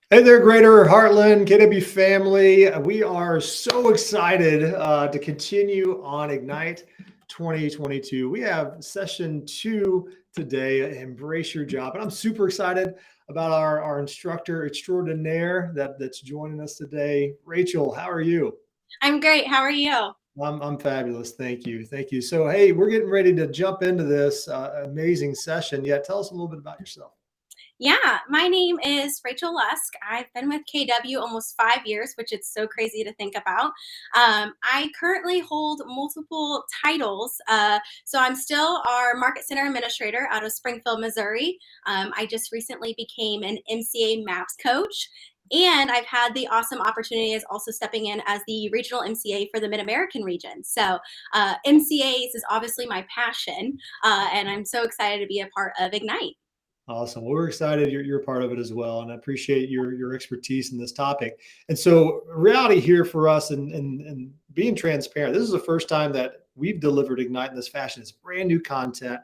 Hey there, Greater Heartland KW family. We are so excited to continue on Ignite 2022. We have session 2 today, Embrace Your Job. And I'm super excited about our instructor extraordinaire that's joining us today. Rachel, how are you? I'm great. How are you? I'm fabulous. Thank you. Thank you. So, hey, we're getting ready to jump into this amazing session. Yeah, tell us a little bit about yourself. Yeah, my name is Rachel Lusk. I've been with KW almost 5 years, which it's so crazy to think about. I currently hold multiple titles. So I'm still our Market Center Administrator out of Springfield, Missouri. I just recently became an MCA MAPS coach. And I've had the awesome opportunity as also stepping in as the regional MCA for the Mid American region. So, MCAs is obviously my passion, and I'm so excited to be a part of Ignite. Awesome. Well, we're excited you're part of it as well, and I appreciate your expertise in this topic. And so, reality here for us, and being transparent, this is the first time that we've delivered Ignite in this fashion. It's brand new content,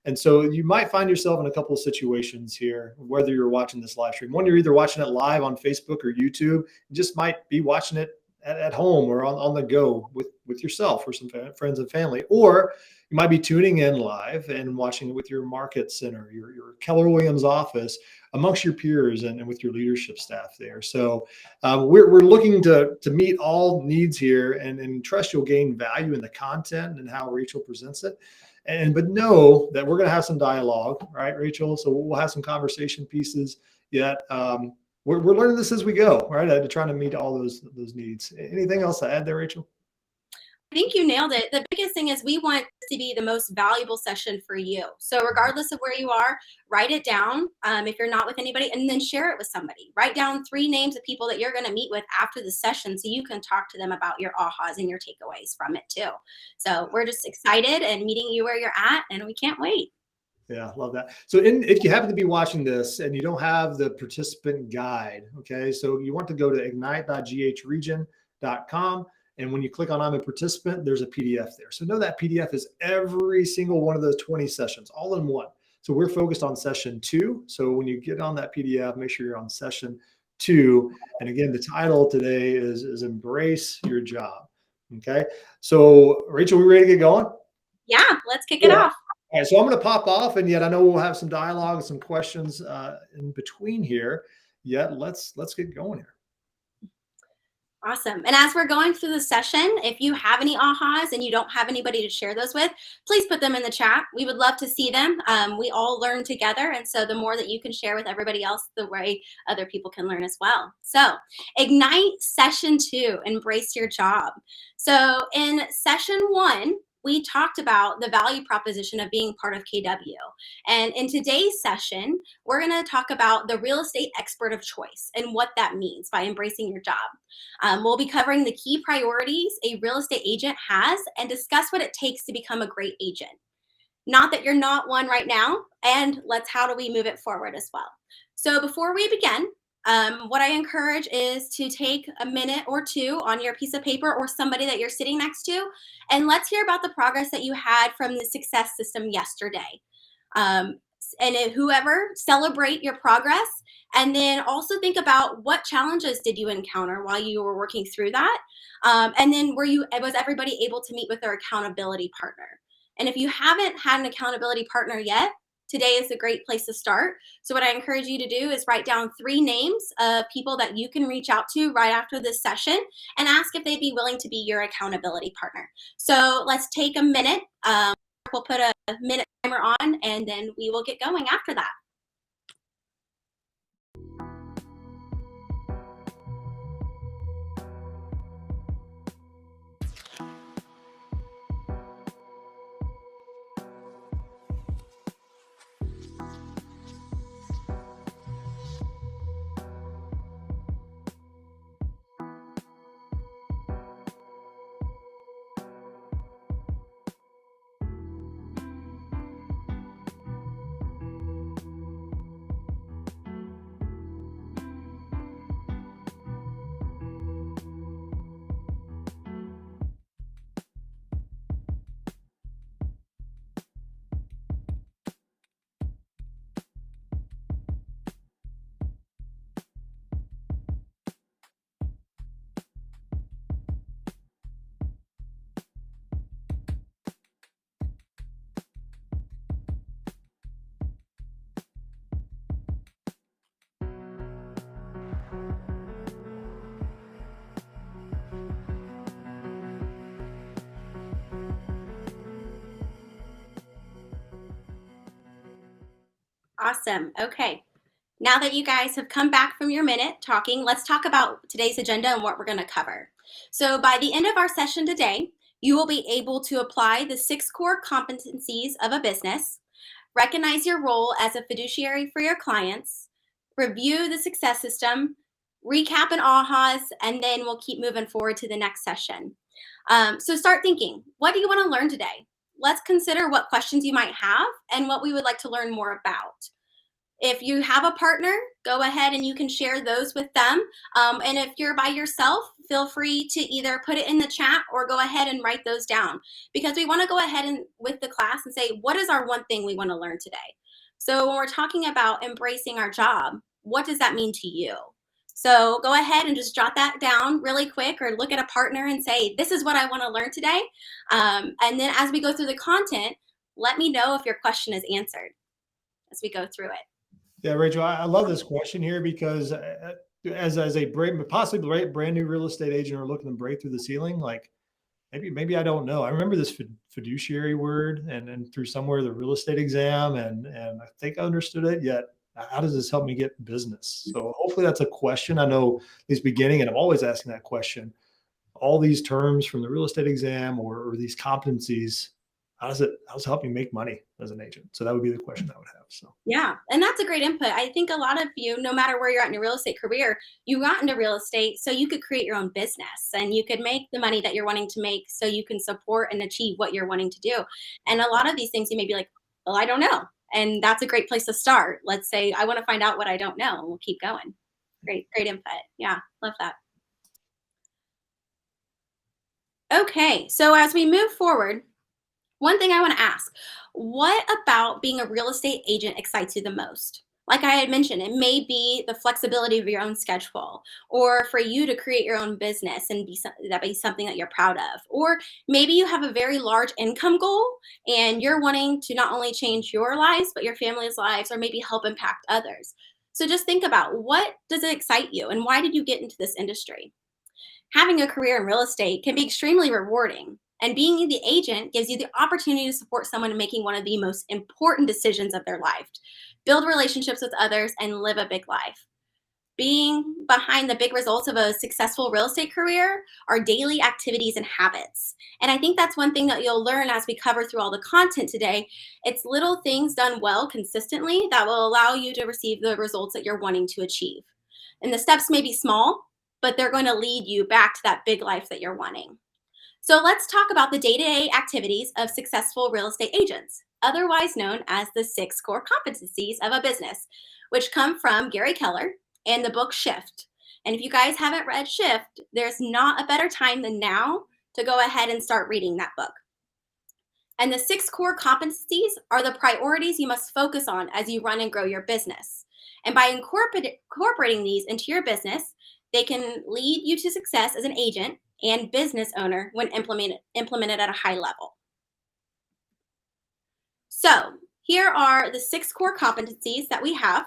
and so you might find yourself in a couple of situations here, whether you're watching this live stream. One, you're either watching it live on Facebook or YouTube. You just might be watching it at home or on the go with yourself or some friends and family, or you might be tuning in live and watching it with your market center, your Keller Williams office, amongst your peers and with your leadership staff there. So we're looking to meet all needs here and trust you'll gain value in the content and how Rachel presents it. And but know that we're going to have some dialogue, right, Rachel? So we'll have some conversation pieces yet. We're learning this as we go, right? Trying to meet all those needs. Anything else to add there, Rachel? I think you nailed it. The biggest thing is we want this to be the most valuable session for you. So, regardless of where you are, write it down if you're not with anybody, and then share it with somebody. Write down 3 names of people that you're going to meet with after the session so you can talk to them about your ahas and your takeaways from it too. So, we're just excited and meeting you where you're at, and we can't wait. Yeah, love that. So if you happen to be watching this and you don't have the participant guide, okay, so you want to go to ignite.ghregion.com. And when you click on I'm a participant, there's a PDF there. So know that PDF is every single one of those 20 sessions all in one. So we're focused on session 2. So when you get on that PDF, make sure you're on session 2. And again, the title today is Embrace Your Job. Okay. So Rachel, we ready to get going? Yeah, let's kick it Yeah. off. All right, so I'm going to pop off, and yet I know we'll have some dialogue and some questions in between here. Yet let's get going here. Awesome. And as we're going through the session, if you have any ahas and you don't have anybody to share those with, please put them in the chat. We would love to see them. We all learn together. And so the more that you can share with everybody else, the way other people can learn as well. So, Ignite session 2, embrace your job. So, in session 1, we talked about the value proposition of being part of KW. And in today's session, we're going to talk about the real estate expert of choice and what that means by embracing your job. We'll be covering the key priorities a real estate agent has and discuss what it takes to become a great agent. Not that you're not one right now, and how do we move it forward as well. So before we begin, what I encourage is to take a minute or two on your piece of paper or somebody that you're sitting next to, and let's hear about the progress that you had from the success system yesterday. Um, and whoever, celebrate your progress, and then also think about what challenges did you encounter while you were working through that, and then was everybody able to meet with their accountability partner? And if you haven't had an accountability partner yet, today is a great place to start. So what I encourage you to do is write down 3 names of people that you can reach out to right after this session and ask if they'd be willing to be your accountability partner. So let's take a minute. We'll put a minute timer on, and then we will get going after that. Awesome. Okay. Now that you guys have come back from your minute talking, let's talk about today's agenda and what we're going to cover. So by the end of our session today, you will be able to apply the 6 core competencies of a business, recognize your role as a fiduciary for your clients, review the success system, recap and ahas, and then we'll keep moving forward to the next session. So start thinking, what do you want to learn today? Let's consider what questions you might have and what we would like to learn more about. If you have a partner, go ahead and you can share those with them. And if you're by yourself, feel free to either put it in the chat or go ahead and write those down, because we want to go ahead and with the class and say, what is our one thing we want to learn today? So when we're talking about embracing our job, what does that mean to you? So go ahead and just jot that down really quick, or look at a partner and say, this is what I want to learn today. And then as we go through the content, let me know if your question is answered as we go through it. Yeah, Rachel, I love this question here because as a possibly brand new real estate agent or looking to break through the ceiling, like maybe I don't know. I remember this fiduciary word and through somewhere the real estate exam, and I think I understood it. Yet, how does this help me get business? So hopefully that's a question. I know this beginning, and I'm always asking that question. All these terms from the real estate exam or these competencies, how does it help me make money as an agent? So that would be the question I would have. So Yeah, and that's a great input. I think a lot of you, no matter where you're at in your real estate career, you got into real estate so you could create your own business and you could make the money that you're wanting to make so you can support and achieve what you're wanting to do. And a lot of these things you may be like, well, I don't know. And that's a great place to start. Let's say, I want to find out what I don't know, and we'll keep going. Great input. Yeah, love that. Okay, so as we move forward, one thing I want to ask, what about being a real estate agent excites you the most? Like I had mentioned, it may be the flexibility of your own schedule, or for you to create your own business and that be something that you're proud of. Or maybe you have a very large income goal and you're wanting to not only change your lives, but your family's lives, or maybe help impact others. So just think about, what does it excite you and why did you get into this industry? Having a career in real estate can be extremely rewarding, and being the agent gives you the opportunity to support someone in making one of the most important decisions of their life, build relationships with others, and live a big life. Being behind the big results of a successful real estate career are daily activities and habits. And I think that's one thing that you'll learn as we cover through all the content today. It's little things done well consistently that will allow you to receive the results that you're wanting to achieve. And the steps may be small, but they're going to lead you back to that big life that you're wanting. So let's talk about the day-to-day activities of successful real estate agents, otherwise known as the 6 core competencies of a business, which come from Gary Keller and the book Shift. And if you guys haven't read Shift, there's not a better time than now to go ahead and start reading that book. And the 6 core competencies are the priorities you must focus on as you run and grow your business. And by incorporating these into your business, they can lead you to success as an agent and business owner when implemented at a high level. So here are the 6 core competencies that we have.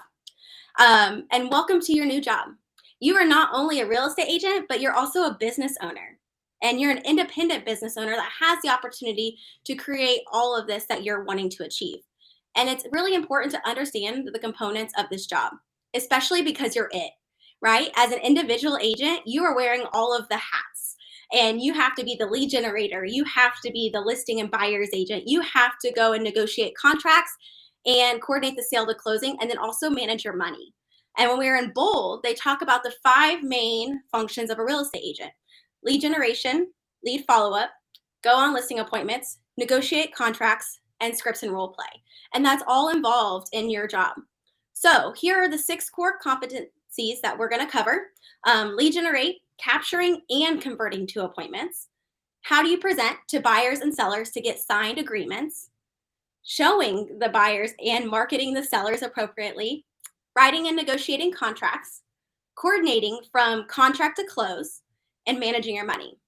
And welcome to your new job. You are not only a real estate agent, but you're also a business owner. And you're an independent business owner that has the opportunity to create all of this that you're wanting to achieve. And it's really important to understand the components of this job, especially because you're it, right? As an individual agent, you are wearing all of the hats. And you have to be the lead generator. You have to be the listing and buyer's agent. You have to go and negotiate contracts and coordinate the sale to closing, and then also manage your money. And when we're in bold, they talk about the 5 main functions of a real estate agent: lead generation, lead follow-up, go on listing appointments, negotiate contracts, and scripts and role play. And that's all involved in your job. So here are the 6 core competencies that we're going to cover. Lead generate, capturing and converting to appointments. How do you present to buyers and sellers to get signed agreements? Showing the buyers and marketing the sellers appropriately. Writing and negotiating contracts. Coordinating from contract to close, and managing your money.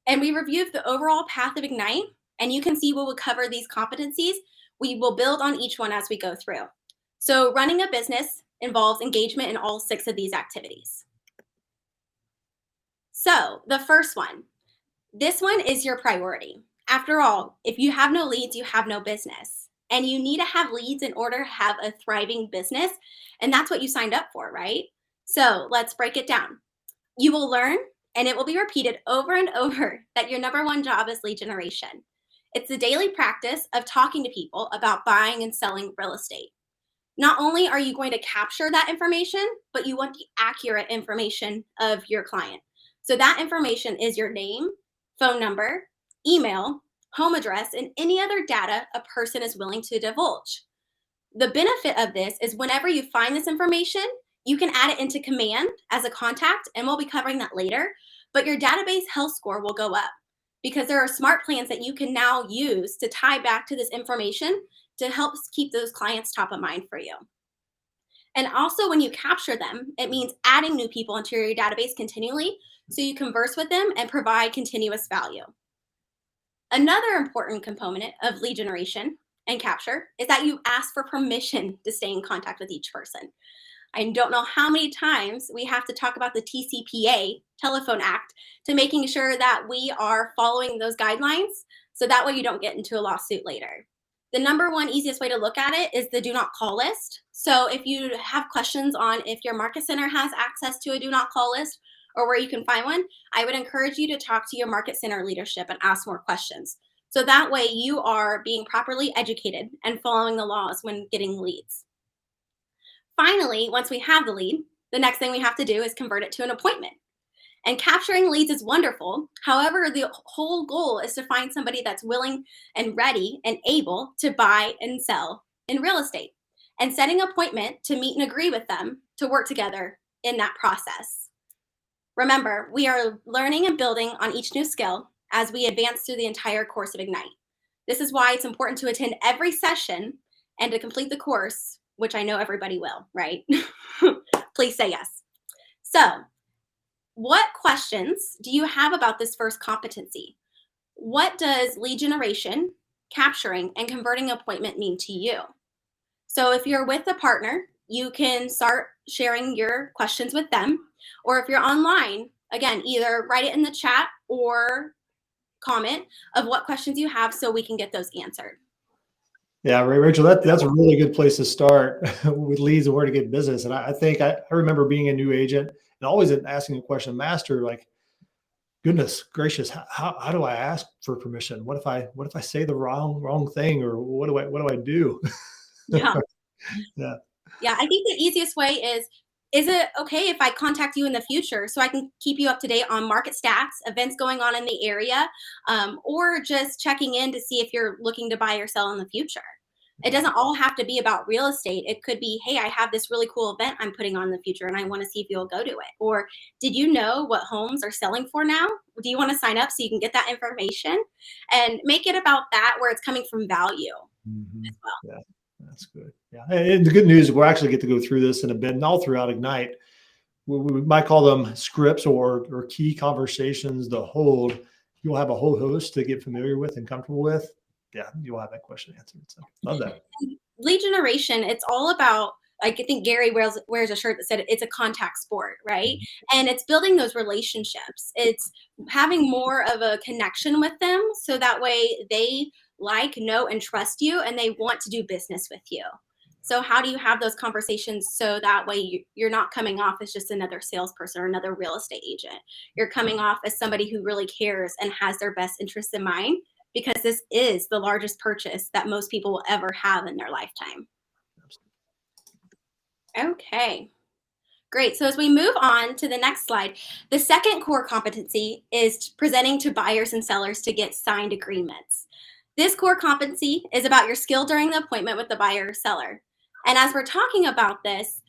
And we reviewed the overall path of Ignite, and you can see we will cover these competencies. We will build on each one as we go through. So running a business involves engagement in all 6 of these activities. So the first one, this one is your priority. After all, if you have no leads, you have no business. And you need to have leads in order to have a thriving business. And that's what you signed up for, right? So let's break it down. You will learn, and it will be repeated over and over, that your number one job is lead generation. It's the daily practice of talking to people about buying and selling real estate. Not only are you going to capture that information, but you want the accurate information of your client. So that information is your name, phone number, email, home address, and any other data a person is willing to divulge. The benefit of this is whenever you find this information, you can add it into command as a contact, and we'll be covering that later. But your database health score will go up because there are smart plans that you can now use to tie back to this information to help keep those clients top of mind for you. And also, when you capture them, it means adding new people into your database continually so you converse with them and provide continuous value. Another important component of lead generation and capture is that you ask for permission to stay in contact with each person. I don't know how many times we have to talk about the TCPA, Telephone Act, to making sure that we are following those guidelines so that way you don't get into a lawsuit later. The number one easiest way to look at it is the do not call list. So if you have questions on if your market center has access to a do not call list or where you can find one, I would encourage you to talk to your market center leadership and ask more questions. So that way you are being properly educated and following the laws when getting leads. Finally, once we have the lead, the next thing we have to do is convert it to an appointment. And capturing leads is wonderful. However, the whole goal is to find somebody that's willing and ready and able to buy and sell in real estate, and setting an appointment to meet and agree with them to work together in that process. Remember, we are learning and building on each new skill as we advance through the entire course of Ignite. This is why it's important to attend every session and to complete the course, which I know everybody will, right? Please say yes. So, what questions do you have about this first competency? What does lead generation, capturing, and converting an appointment mean to you? So if you're with a partner, you can start sharing your questions with them. Or if you're online, again, either write it in the chat or comment of what questions you have so we can get those answered. Yeah, Rachel, that's a really good place to start with leads and where to get business. And I think I remember being a new agent and always asking a question, master, like, goodness gracious, how do I ask for permission? What if I say the wrong thing, or what do I do? Yeah. Yeah. Yeah, I think the easiest way is it okay if I contact you in the future so I can keep you up to date on market stats, events going on in the area, or just checking in to see if you're looking to buy or sell in the future? It doesn't all have to be about real estate. It could be, hey, I have this really cool event I'm putting on in the future and I want to see if you'll go to it. Or did you know what homes are selling for now? Do you want to sign up so you can get that information? And make it about that where it's coming from value as well. Yeah, that's good. Yeah, and the good news is we'll actually get to go through this in a bit, and all throughout Ignite. We might call them scripts or key conversations to hold. You'll have a whole host to get familiar with and comfortable with. Yeah, you'll have that question answered. So love that. Lead generation, it's all about, like, I think Gary wears a shirt that said it's a contact sport, right? And it's building those relationships. It's having more of a connection with them so that way they like, know, and trust you and they want to do business with you. So how do you have those conversations so that way you're not coming off as just another salesperson or another real estate agent? You're coming off as somebody who really cares and has their best interests in mind, because this is the largest purchase that most people will ever have in their lifetime. Okay, great. So as we move on to the next slide, the second core competency is presenting to buyers and sellers to get signed agreements. This core competency is about your skill during the appointment with the buyer or seller. And as we're talking about this,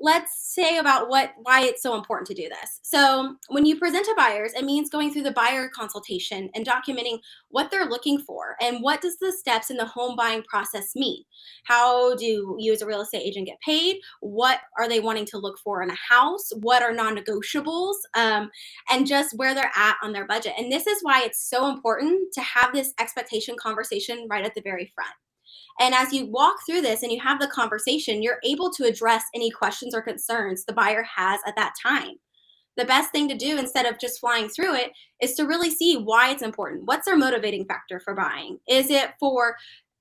let's say about why it's so important to do this. So when you present to buyers, it means going through the buyer consultation and documenting what they're looking for and what does the steps in the home buying process mean. How do you as a real estate agent get paid? What are they wanting to look for in a house? What are non-negotiables? And just where they're at on their budget. And this is why it's so important to have this expectation conversation right at the very front. And as you walk through this and you have the conversation, you're able to address any questions or concerns the buyer has at that time. The best thing to do instead of just flying through it is to really see why it's important. What's their motivating factor for buying? Is it for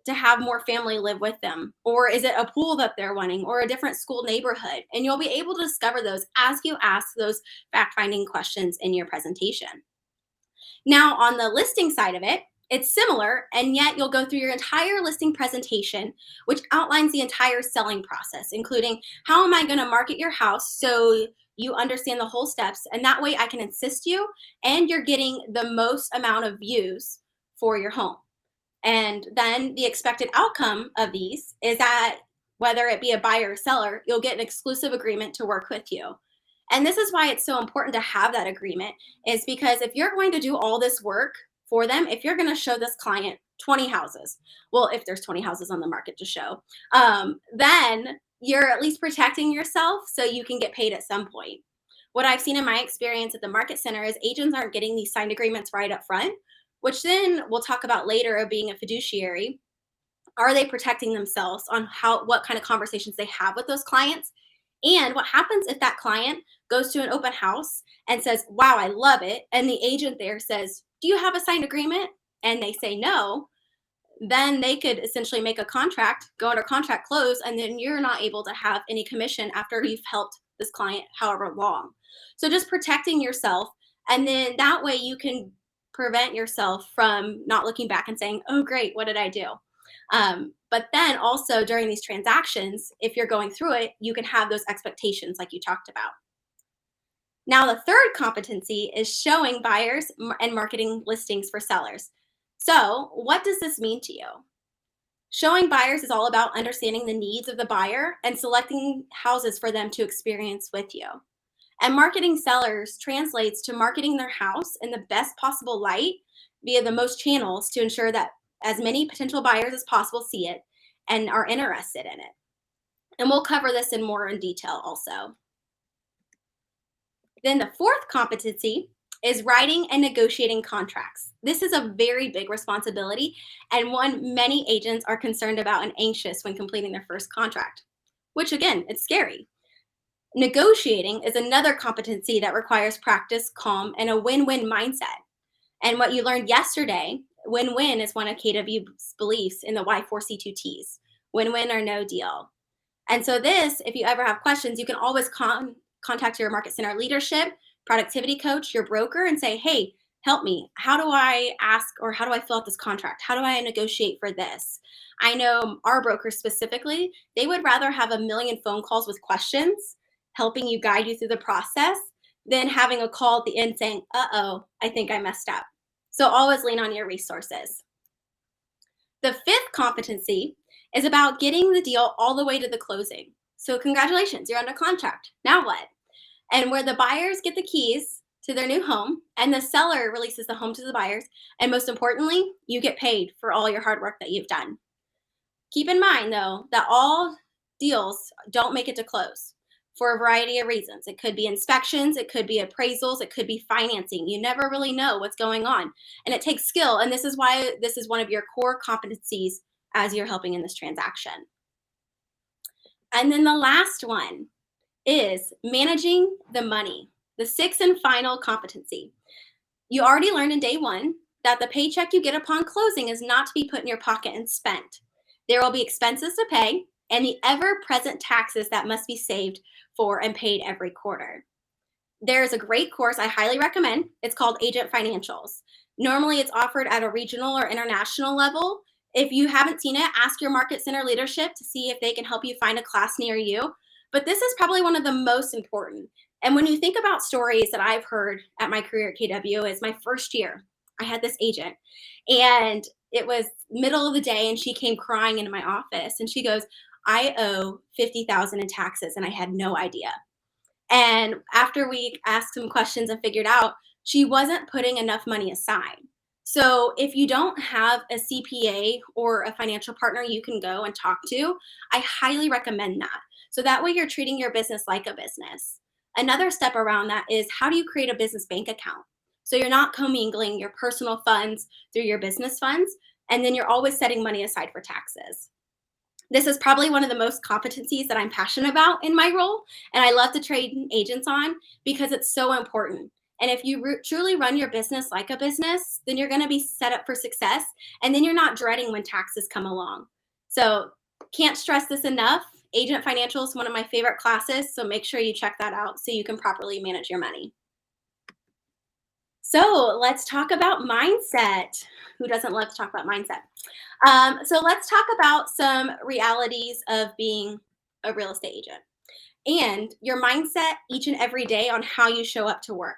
to have more family live with them? Or is it a pool that they're wanting, or a different school neighborhood? And you'll be able to discover those as you ask those fact-finding questions in your presentation. Now, on the listing side of it, it's similar, and yet you'll go through your entire listing presentation, which outlines the entire selling process, including how am I going to market your house so you understand the whole steps, and that way I can assist you and you're getting the most amount of views for your home. And then the expected outcome of these is that whether it be a buyer or seller, you'll get an exclusive agreement to work with you. And this is why it's so important to have that agreement, is because if you're going to do all this work for them, if you're going to show this client 20 houses, well, if there's 20 houses on the market to show, then you're at least protecting yourself so you can get paid at some point. What I've seen in my experience at the market center is agents aren't getting these signed agreements right up front, which then we'll talk about later of being a fiduciary. Are they protecting themselves on what kind of conversations they have with those clients? And what happens if that client goes to an open house and says, wow, I love it, and the agent there says, do you have a signed agreement? And they say no, then they could essentially make a contract, go under contract, close, and then you're not able to have any commission after you've helped this client however long. So just protecting yourself, and then that way you can prevent yourself from not looking back and saying, oh great, what did I do? But then also during these transactions, if you're going through it, you can have those expectations like you talked about. Now, the third competency is showing buyers and marketing listings for sellers. So what does this mean to you? Showing buyers is all about understanding the needs of the buyer and selecting houses for them to experience with you. And marketing sellers translates to marketing their house in the best possible light via the most channels to ensure that as many potential buyers as possible see it and are interested in it. And we'll cover this in more in detail also. Then the fourth competency is writing and negotiating contracts. This is a very big responsibility, and one many agents are concerned about and anxious when completing their first contract, which again, it's scary. Negotiating is another competency that requires practice, calm, and a win-win mindset. And what you learned yesterday, win-win is one of KW's beliefs in the Y4C2Ts, win-win or no deal. And so this, if you ever have questions, you can always contact your market center leadership, productivity coach, your broker, and say, hey, help me. How do I ask, or how do I fill out this contract? How do I negotiate for this? I know our brokers specifically, they would rather have a million phone calls with questions, helping you guide you through the process, than having a call at the end saying, uh-oh, I think I messed up. So always lean on your resources. The fifth competency is about getting the deal all the way to the closing. So congratulations, you're under contract. Now what? And where the buyers get the keys to their new home and the seller releases the home to the buyers. And most importantly, you get paid for all your hard work that you've done. Keep in mind though, that all deals don't make it to close for a variety of reasons. It could be inspections, it could be appraisals, it could be financing. You never really know what's going on. And it takes skill. And this is why this is one of your core competencies as you're helping in this transaction. And then the last one is managing the money, the sixth and final competency. You already learned in day one that the paycheck you get upon closing is not to be put in your pocket and spent. There will be expenses to pay and the ever-present taxes that must be saved for and paid every quarter. There's a great course I highly recommend. It's called Agent Financials. Normally it's offered at a regional or international level. If you haven't seen it, ask your market center leadership to see if they can help you find a class near you. But this is probably one of the most important. And when you think about stories that I've heard at my career at KW, is my first year, I had this agent and it was middle of the day and she came crying into my office and she goes, I owe $50,000 in taxes and I had no idea. And after we asked some questions and figured out, she wasn't putting enough money aside. So if you don't have a CPA or a financial partner you can go and talk to, I highly recommend that. So that way you're treating your business like a business. Another step around that is, how do you create a business bank account? So you're not commingling your personal funds through your business funds, and then you're always setting money aside for taxes. This is probably one of the most competencies that I'm passionate about in my role, and I love to train agents on because it's so important. And if you truly run your business like a business, then you're going to be set up for success. And then you're not dreading when taxes come along. So, can't stress this enough. Agent Financial is one of my favorite classes. So, make sure you check that out so you can properly manage your money. So, let's talk about mindset. Who doesn't love to talk about mindset? So, let's talk about some realities of being a real estate agent and your mindset each and every day on how you show up to work.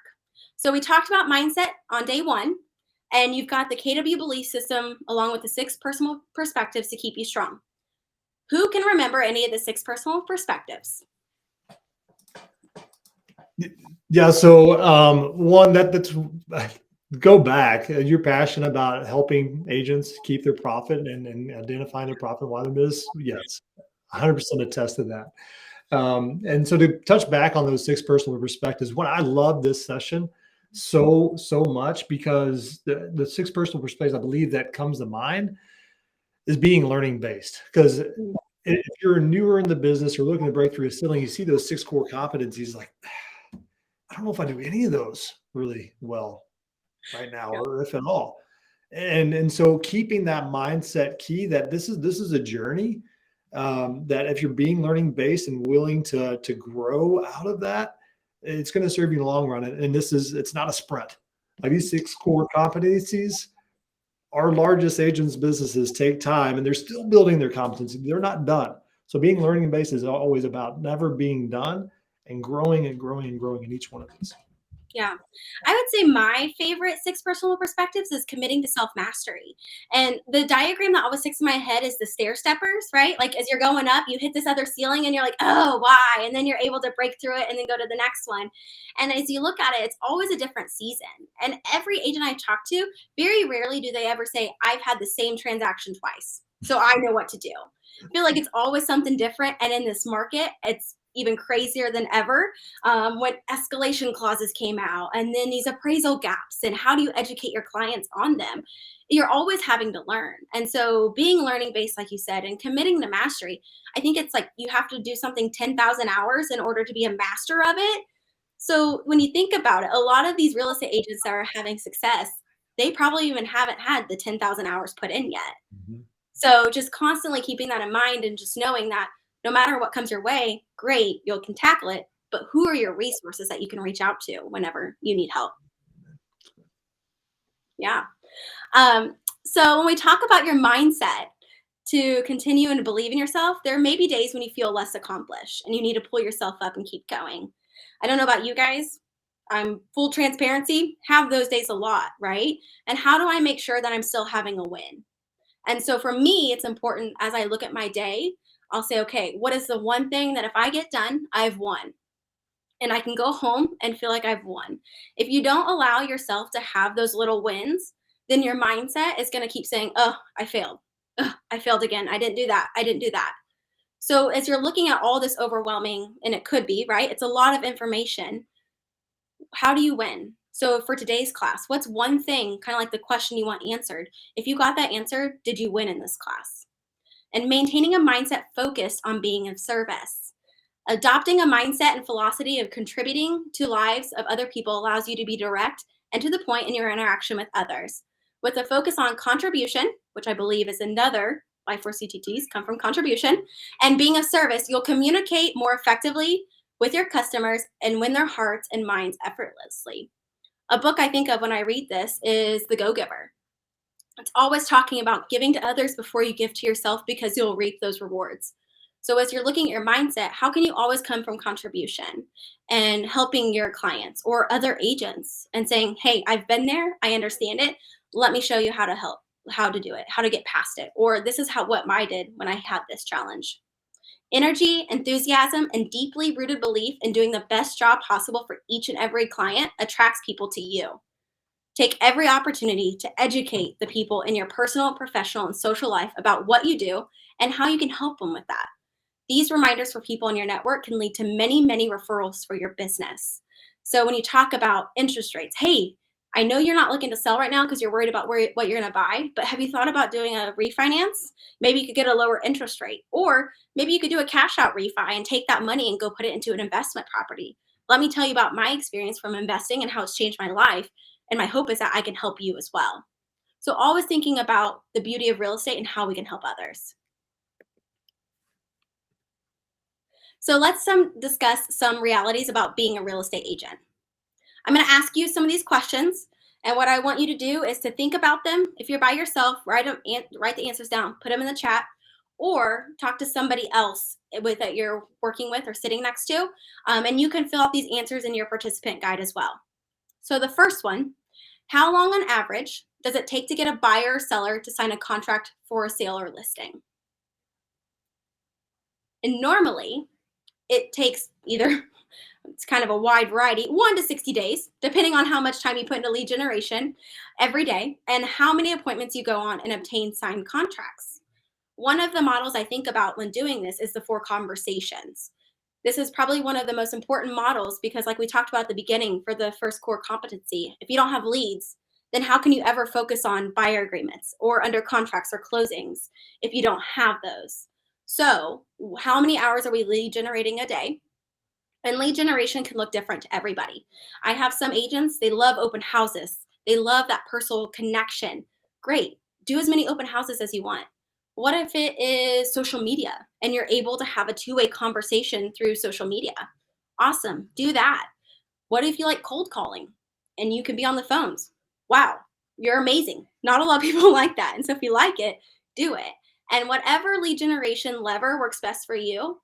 So we talked about mindset on day one, and you've got the KW belief system along with the 6 personal perspectives to keep you strong. Who can remember any of the 6 personal perspectives? Yeah. So one that's go back. You're passionate about helping agents keep their profit and identifying their profit while they're business. Yes, 100% attest to that. And so to touch back on those 6 personal perspectives, what I love this session so much because the 6 personal perspectives I believe that comes to mind is being learning based. Because if you're newer in the business or looking to break through a ceiling, you see those 6 core competencies like, I don't know if I do any of those really well right now, or if at all. And so keeping that mindset key that this is a journey, that if you're being learning based and willing to grow out of that, it's going to serve you in the long run. And it's not a sprint. Like these 6 core competencies, our largest agents businesses take time and they're still building their competency. They're not done. So being learning based is always about never being done and growing and growing and growing in each one of these. Yeah. I would say my favorite 6 personal perspectives is committing to self mastery. And the diagram that always sticks in my head is the stair steppers, right? Like as you're going up, you hit this other ceiling and you're like, oh, why? And then you're able to break through it and then go to the next one. And as you look at it, it's always a different season. And every agent I talk to, very rarely do they ever say, I've had the same transaction twice, so I know what to do. I feel like it's always something different. And in this market, it's even crazier than ever, when escalation clauses came out and then these appraisal gaps and how do you educate your clients on them. You're always having to learn. And so being learning based, like you said, and committing to mastery, I think it's like you have to do something 10,000 hours in order to be a master of it. So when you think about it, a lot of these real estate agents that are having success, they probably even haven't had the 10,000 hours put in yet. Mhm. So just constantly keeping that in mind and just knowing that no matter what comes your way, great, you can tackle it. But who are your resources that you can reach out to whenever you need help? Yeah. So when we talk about your mindset to continue and to believe in yourself, there may be days when you feel less accomplished and you need to pull yourself up and keep going. I don't know about you guys. I'm full transparency, have those days a lot, right? And how do I make sure that I'm still having a win? And so for me, it's important as I look at my day, I'll say, okay, what is the one thing that if I get done, I've won? And I can go home and feel like I've won. If you don't allow yourself to have those little wins, then your mindset is going to keep saying, oh, I failed. Ugh, I failed again. I didn't do that. I didn't do that. So as you're looking at all this overwhelming, and it could be, right? It's a lot of information. How do you win? So for today's class, what's one thing, kind of like the question you want answered? If you got that answer, did you win in this class? And maintaining a mindset focused on being of service. Adopting a mindset and philosophy of contributing to lives of other people allows you to be direct and to the point in your interaction with others. With a focus on contribution, which I believe is another Life Force CTTs come from contribution, and being of service, you'll communicate more effectively with your customers and win their hearts and minds effortlessly. A book I think of when I read this is The Go-Giver. It's always talking about giving to others before you give to yourself because you'll reap those rewards. So as you're looking at your mindset, how can you always come from contribution and helping your clients or other agents and saying, hey, I've been there, I understand it. Let me show you how to help, how to do it, how to get past it. Or this is what I did when I had this challenge. Energy, enthusiasm, and deeply rooted belief in doing the best job possible for each and every client attracts people to you. Take every opportunity to educate the people in your personal, professional, and social life about what you do and how you can help them with that. These reminders for people in your network can lead to many, many referrals for your business. So when you talk about interest rates, hey, I know you're not looking to sell right now because you're worried about what you're going to buy, but have you thought about doing a refinance? Maybe you could get a lower interest rate, or maybe you could do a cash out refi and take that money and go put it into an investment property. Let me tell you about my experience from investing and how it's changed my life. And my hope is that I can help you as well. So, always thinking about the beauty of real estate and how we can help others. So, let's discuss some realities about being a real estate agent. I'm going to ask you some of these questions. And what I want you to do is to think about them. If you're by yourself, write the answers down, put them in the chat, or talk to somebody else that you're working with or sitting next to. And you can fill out these answers in your participant guide as well. So the first one, how long on average does it take to get a buyer or seller to sign a contract for a sale or listing? And normally it takes either, it's kind of a wide variety, 1 to 60 days, depending on how much time you put into lead generation every day and how many appointments you go on and obtain signed contracts. One of the models I think about when doing this is the 4 conversations. This is probably one of the most important models because, like we talked about at the beginning, for the first core competency, if you don't have leads, then how can you ever focus on buyer agreements or under contracts or closings if you don't have those? So, how many hours are we lead generating a day? And lead generation can look different to everybody. I have some agents, they love open houses. They love that personal connection. Great. Do as many open houses as you want. What if it is social media and you're able to have a two-way conversation through social media? Awesome. Do that. What if you like cold calling and you can be on the phones? Wow, you're amazing. Not a lot of people like that. And so if you like it, do it. And whatever lead generation lever works best for you,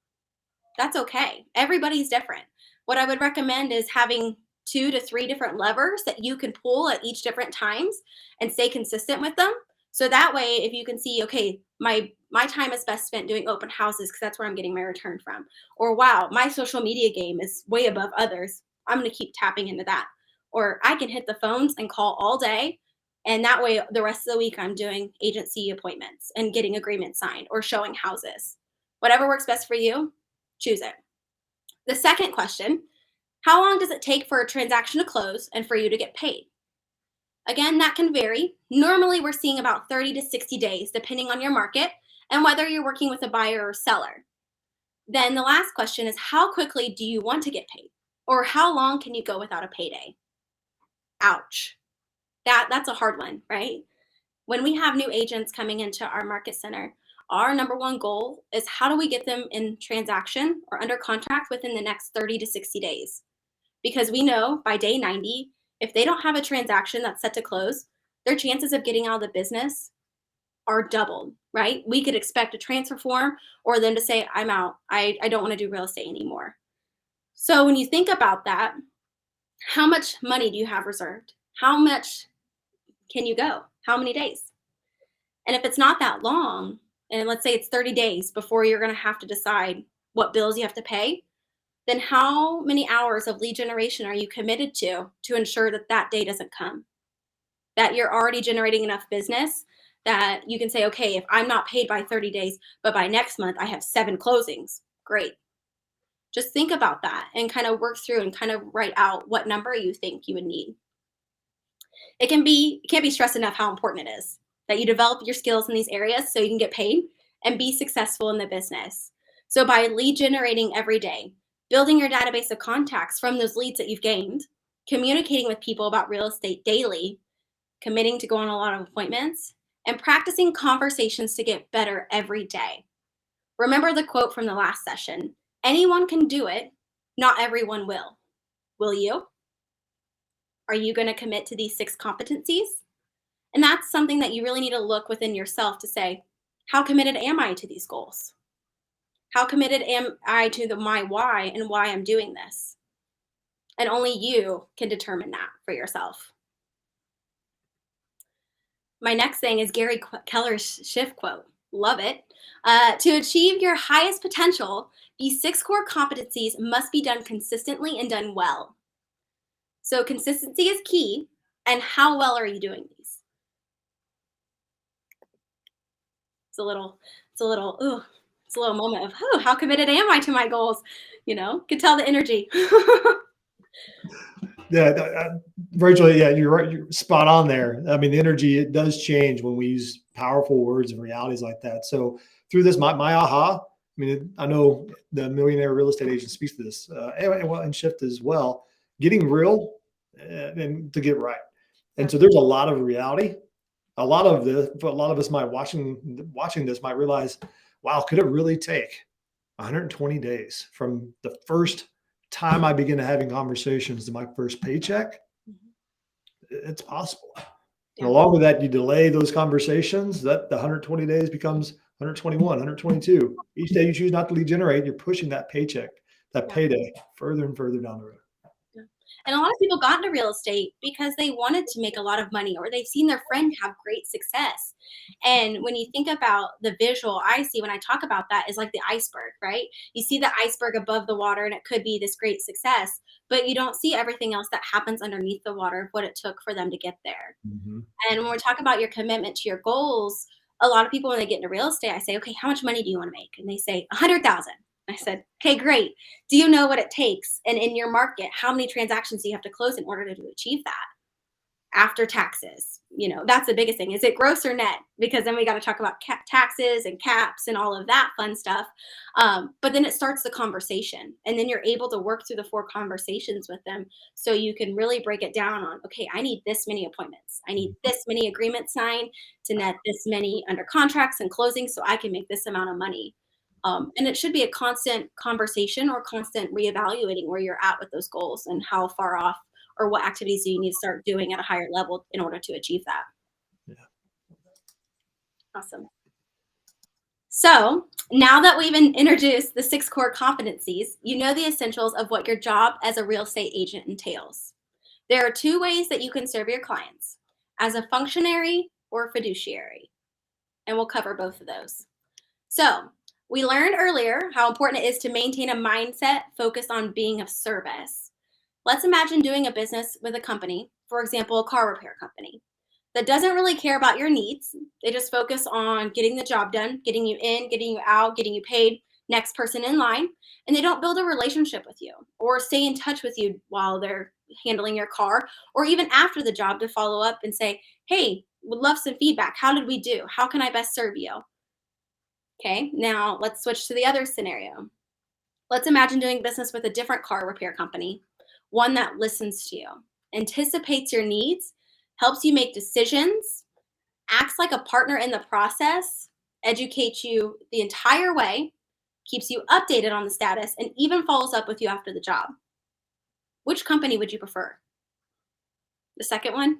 that's okay. Everybody's different. What I would recommend is having 2 to 3 different levers that you can pull at each different times and stay consistent with them. So that way, if you can see, okay, my time is best spent doing open houses because that's where I'm getting my return from. Or wow, my social media game is way above others. I'm going to keep tapping into that. Or I can hit the phones and call all day. And that way, the rest of the week, I'm doing agency appointments and getting agreements signed or showing houses. Whatever works best for you, choose it. The second question, how long does it take for a transaction to close and for you to get paid? Again, that can vary. Normally, we're seeing about 30 to 60 days, depending on your market and whether you're working with a buyer or seller. Then the last question is, how quickly do you want to get paid? Or how long can you go without a payday? Ouch. That's a hard one, right? When we have new agents coming into our market center, our number one goal is how do we get them in transaction or under contract within the next 30 to 60 days? Because we know by day 90, if they don't have a transaction that's set to close, their chances of getting out of the business are doubled, right? We could expect a transfer form or them to say, I'm out. I don't want to do real estate anymore. So when you think about that, how much money do you have reserved? How much can you go? How many days? And if it's not that long, and let's say it's 30 days before you're going to have to decide what bills you have to pay, then how many hours of lead generation are you committed to ensure that that day doesn't come? That you're already generating enough business that you can say, okay, if I'm not paid by 30 days, but by next month I have 7 closings, great. Just think about that and kind of work through and kind of write out what number you think you would need. It can't be stressed enough how important it is that you develop your skills in these areas so you can get paid and be successful in the business. So by lead generating every day, building your database of contacts from those leads that you've gained, communicating with people about real estate daily, committing to go on a lot of appointments, and practicing conversations to get better every day. Remember the quote from the last session, anyone can do it, not everyone will. Will you? Are you going to commit to these 6 competencies? And that's something that you really need to look within yourself to say, how committed am I to these goals? How committed am I to my why and why I'm doing this? And only you can determine that for yourself. My next thing is Gary Keller's shift quote. Love it. To achieve your highest potential, these 6 core competencies must be done consistently and done well. So consistency is key. And how well are you doing these? It's a little moment of, oh, how committed am I to my goals? You know, could tell the energy. Yeah, Rachel, yeah, you're right. You're spot on there. I mean, the energy, it does change when we use powerful words and realities like that. So through this, my aha mean, I know the Millionaire Real Estate Agent speaks to this, and Shift as well. Getting real and to get right. And so there's a lot of reality. A lot of us might watching this might realize, wow, could it really take 120 days from the first time I begin to having conversations to my first paycheck? Mhm. It's possible. And Yeah. along with that, you delay those conversations, that the 120 days becomes 121, 122. Each day you choose not to lead generate, you're pushing that paycheck, that Yeah. payday further and further down the road. Yeah. And a lot of people got into real estate because they wanted to make a lot of money or they've seen their friend have great success. And when you think about the visual I see when I talk about that is like the iceberg, right? You see the iceberg above the water and it could be this great success, but you don't see everything else that happens underneath the water of what it took for them to get there. Mhm. And when we're talking about your commitment to your goals, a lot of people when they get into real estate, I say, okay, how much money do you want to make? And they say 100,000. I said, okay, great. Do you know what it takes? And in your market, how many transactions do you have to close in order to achieve that? After taxes, that's the biggest thing. Is it gross or net? Because then we got to talk about taxes and caps and all of that fun stuff. But then it starts the conversation, and then you're able to work through the 4 conversations with them, so you can really break it down on, okay, I need this many appointments, I need this many agreements signed to net this many under contracts and closing, so I can make this amount of money. And it should be a constant conversation or constant reevaluating where you're at with those goals and how far off or what activities do you need to start doing at a higher level in order to achieve that. Yeah. Awesome. So now that we've introduced the 6 core competencies, you know the essentials of what your job as a real estate agent entails. There are 2 ways that you can serve your clients, as a functionary or fiduciary, and we'll cover both of those. So we learned earlier how important it is to maintain a mindset focused on being of service. Let's imagine doing a business with a company, for example, a car repair company, that doesn't really care about your needs. They just focus on getting the job done, getting you in, getting you out, getting you paid, next person in line. And they don't build a relationship with you or stay in touch with you while they're handling your car or even after the job to follow up and say, hey, would love some feedback. How did we do? How can I best serve you? Okay, now let's switch to the other scenario. Let's imagine doing business with a different car repair company, one that listens to you, anticipates your needs, helps you make decisions, acts like a partner in the process, educates you the entire way, keeps you updated on the status, and even follows up with you after the job. Which company would you prefer? The second one?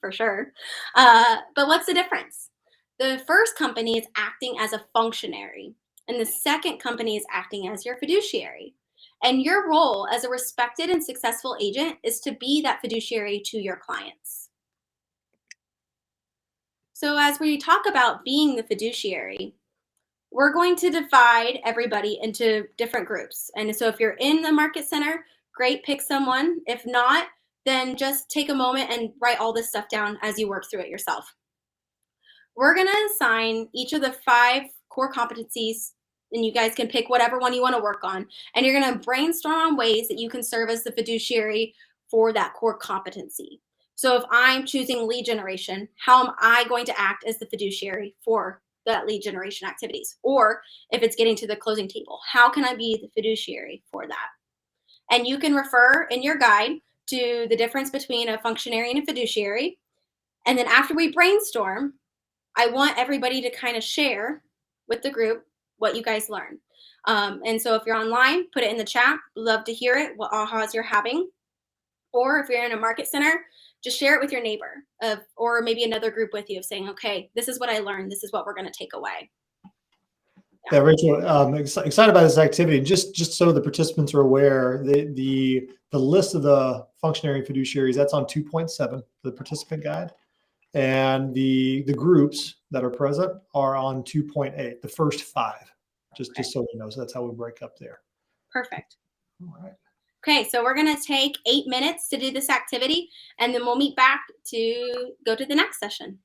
For sure. But what's the difference? The first company is acting as a functionary, and the second company is acting as your fiduciary. And your role as a respected and successful agent is to be that fiduciary to your clients. So, as we talk about being the fiduciary, we're going to divide everybody into different groups. And so, if you're in the market center, great, pick someone. If not, then just take a moment and write all this stuff down as you work through it yourself. We're going to assign each of the 5 core competencies, and you guys can pick whatever one you want to work on. And you're going to brainstorm on ways that you can serve as the fiduciary for that core competency. So if I'm choosing lead generation, how am I going to act as the fiduciary for that lead generation activities? Or if it's getting to the closing table, how can I be the fiduciary for that? And you can refer in your guide to the difference between a functionary and a fiduciary. And then after we brainstorm, I want everybody to kind of share with the group what you guys learn. And so if you're online, put it in the chat. Love to hear it, what ahas you're having. Or if you're in a market center, just share it with your neighbor or maybe another group with you of saying, okay, this is what I learned. This is what we're going to take away. Yeah, Rachel, excited about this activity. Just so the participants are aware, the list of the functionary fiduciaries, that's on 2.7, the participant guide. And the groups that are present are on 2.8, the first 5, just so we know. So that's how we break up there. Perfect. All right. Okay, so we're going to take 8 minutes to do this activity, and then we'll meet back to go to the next session.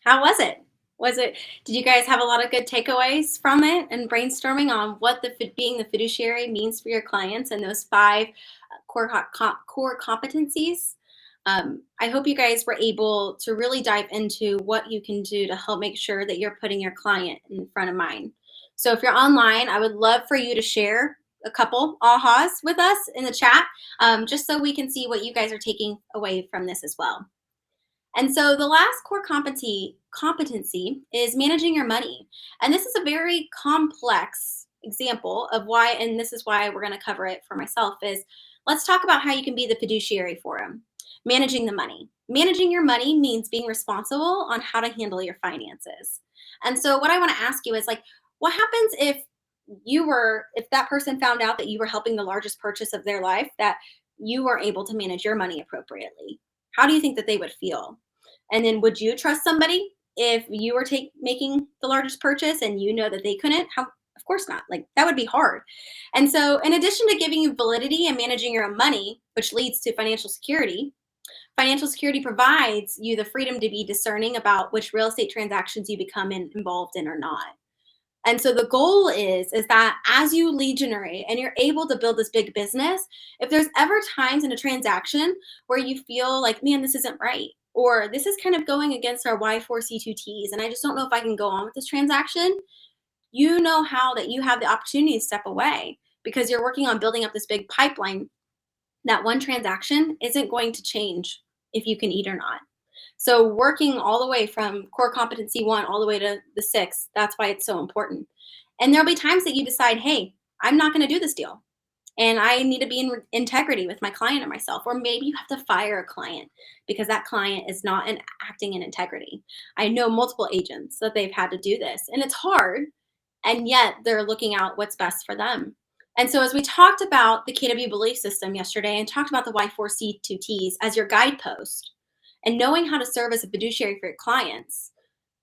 How was it? Did you guys have a lot of good takeaways from it and brainstorming on what being the fiduciary means for your clients and those five core competencies? I hope you guys were able to really dive into what you can do to help make sure that you're putting your client in front of mind. So if you're online, I would love for you to share a couple ahas with us in the chat, just so we can see what you guys are taking away from this as well. And so the last core competency is managing your money. And this is a very complex example of why, and this is why we're going to cover it for myself, is let's talk about how you can be the fiduciary for them. Managing the money. Managing your money means being responsible on how to handle your finances. And so what I want to ask you is like, what happens if that person found out that you were helping the largest purchase of their life, that you were able to manage your money appropriately? How do you think that they would feel? And then would you trust somebody if you were making the largest purchase and you know that they couldn't? How, of course not. Like that would be hard. And so in addition to giving you validity and managing your own money, which leads to financial security provides you the freedom to be discerning about which real estate transactions you become involved in or not. And so the goal is that as you lead generate and you're able to build this big business, if there's ever times in a transaction where you feel like, man, this isn't right, or this is kind of going against our Y4C2Ts, and I just don't know if I can go on with this transaction, you know how that you have the opportunity to step away because you're working on building up this big pipeline. That one transaction isn't going to change if you can eat or not. So working all the way from core competency 1 all the way to the 6, that's why it's so important. And there'll be times that you decide, hey, I'm not going to do this deal. And I need to be in integrity with my client or myself. Or maybe you have to fire a client because that client is not acting in integrity. I know multiple agents that they've had to do this, and it's hard. And yet they're looking out what's best for them. And so as we talked about the KW belief system yesterday and talked about the Y4C2Ts as your guidepost, and knowing how to serve as a fiduciary for your clients,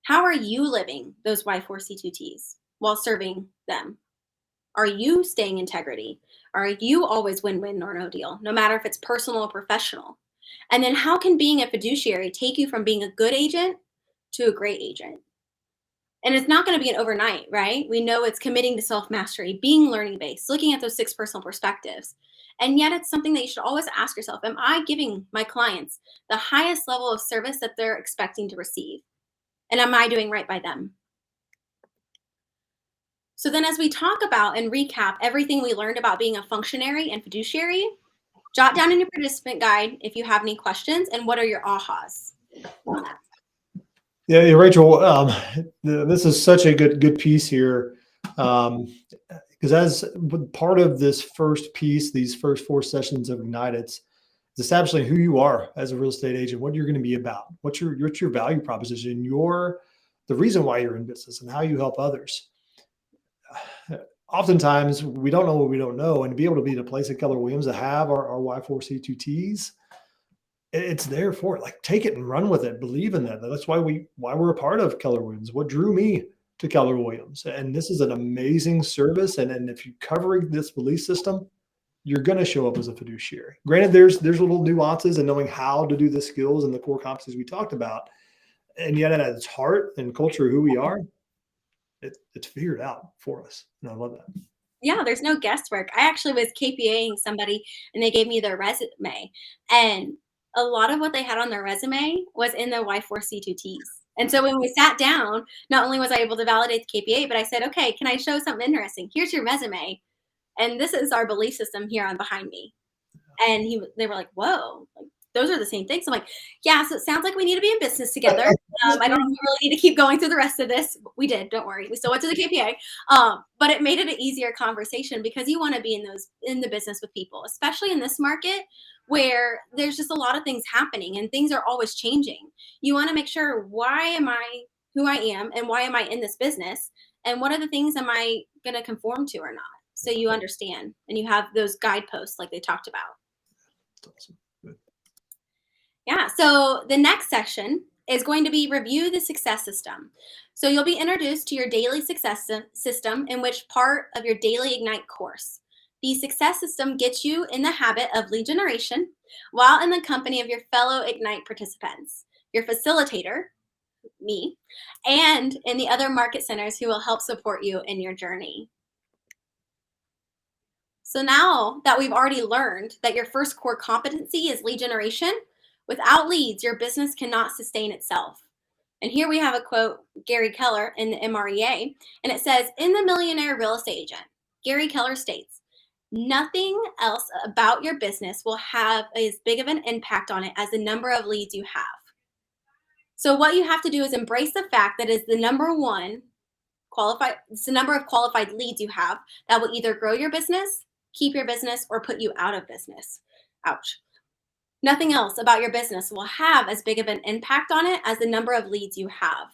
how are you living those Y4C2Ts while serving them? Are you staying integrity? Are you always win-win or no deal, no matter if it's personal or professional? And then how can being a fiduciary take you from being a good agent to a great agent? And it's not going to be an overnight, right? We know it's committing to self-mastery, being learning-based, looking at those 6 personal perspectives. And yet it's something that you should always ask yourself, am I giving my clients the highest level of service that they're expecting to receive? And am I doing right by them? So then as we talk about and recap everything we learned about being a functionary and fiduciary, jot down in your participant guide if you have any questions and what are your ahas on that. Yeah, Rachel, this is such a good piece here. Because as part of this first piece, these first 4 sessions of Ignite, it's establishing who you are as a real estate agent, what you're going to be about, what's your value proposition, the reason why you're in business, and how you help others. Oftentimes, we don't know what we don't know, and to be able to be in a place at Keller Williams to have our Y4C2Ts, it's there for it. Like, take it and run with it. Believe in that. That's why we're a part of Keller Williams. What drew me to Keller Williams, and this is an amazing service. And if you're covering this belief system, you're going to show up as a fiduciary. Granted, there's little nuances in knowing how to do the skills and the core competencies we talked about, and yet at its heart and culture, who we are, it's figured out for us. And I love that. Yeah, there's no guesswork. I actually was KPAing somebody and they gave me their resume. And a lot of what they had on their resume was in the Y4C2Ts. And so when we sat down, not only was I able to validate the KPA, but I said, okay, can I show something interesting? Here's your resume. And this is our belief system here on behind me. And they were like, whoa, like, those are the same things. I'm like, yeah, so it sounds like we need to be in business together. I don't know if we really need to keep going through the rest of this. We did, don't worry. We still went to the KPA. But it made it an easier conversation because you want to be in the business with people, especially in this market where there's just a lot of things happening and things are always changing. You want to make sure, why am I who I am and why am I in this business? And what are the things am I going to conform to or not? So you understand and you have those guideposts like they talked about. That's awesome. Good. Yeah, so the next section is going to be review the success system. So you'll be introduced to your daily success system, in which part of your daily Ignite course. The success system gets you in the habit of lead generation while in the company of your fellow Ignite participants. Your facilitator, me, and in the other market centers who will help support you in your journey. So now that we've already learned that your first core competency is lead generation, without leads, your business cannot sustain itself. And here we have a quote, Gary Keller in the MREA, and it says, in The Millionaire Real Estate Agent, Gary Keller states, nothing else about your business will have as big of an impact on it as the number of leads you have. So what you have to do is embrace the fact that it's the it's the number of qualified leads you have that will either grow your business, keep your business, or put you out of business. Ouch. Nothing else about your business will have as big of an impact on it as the number of leads you have.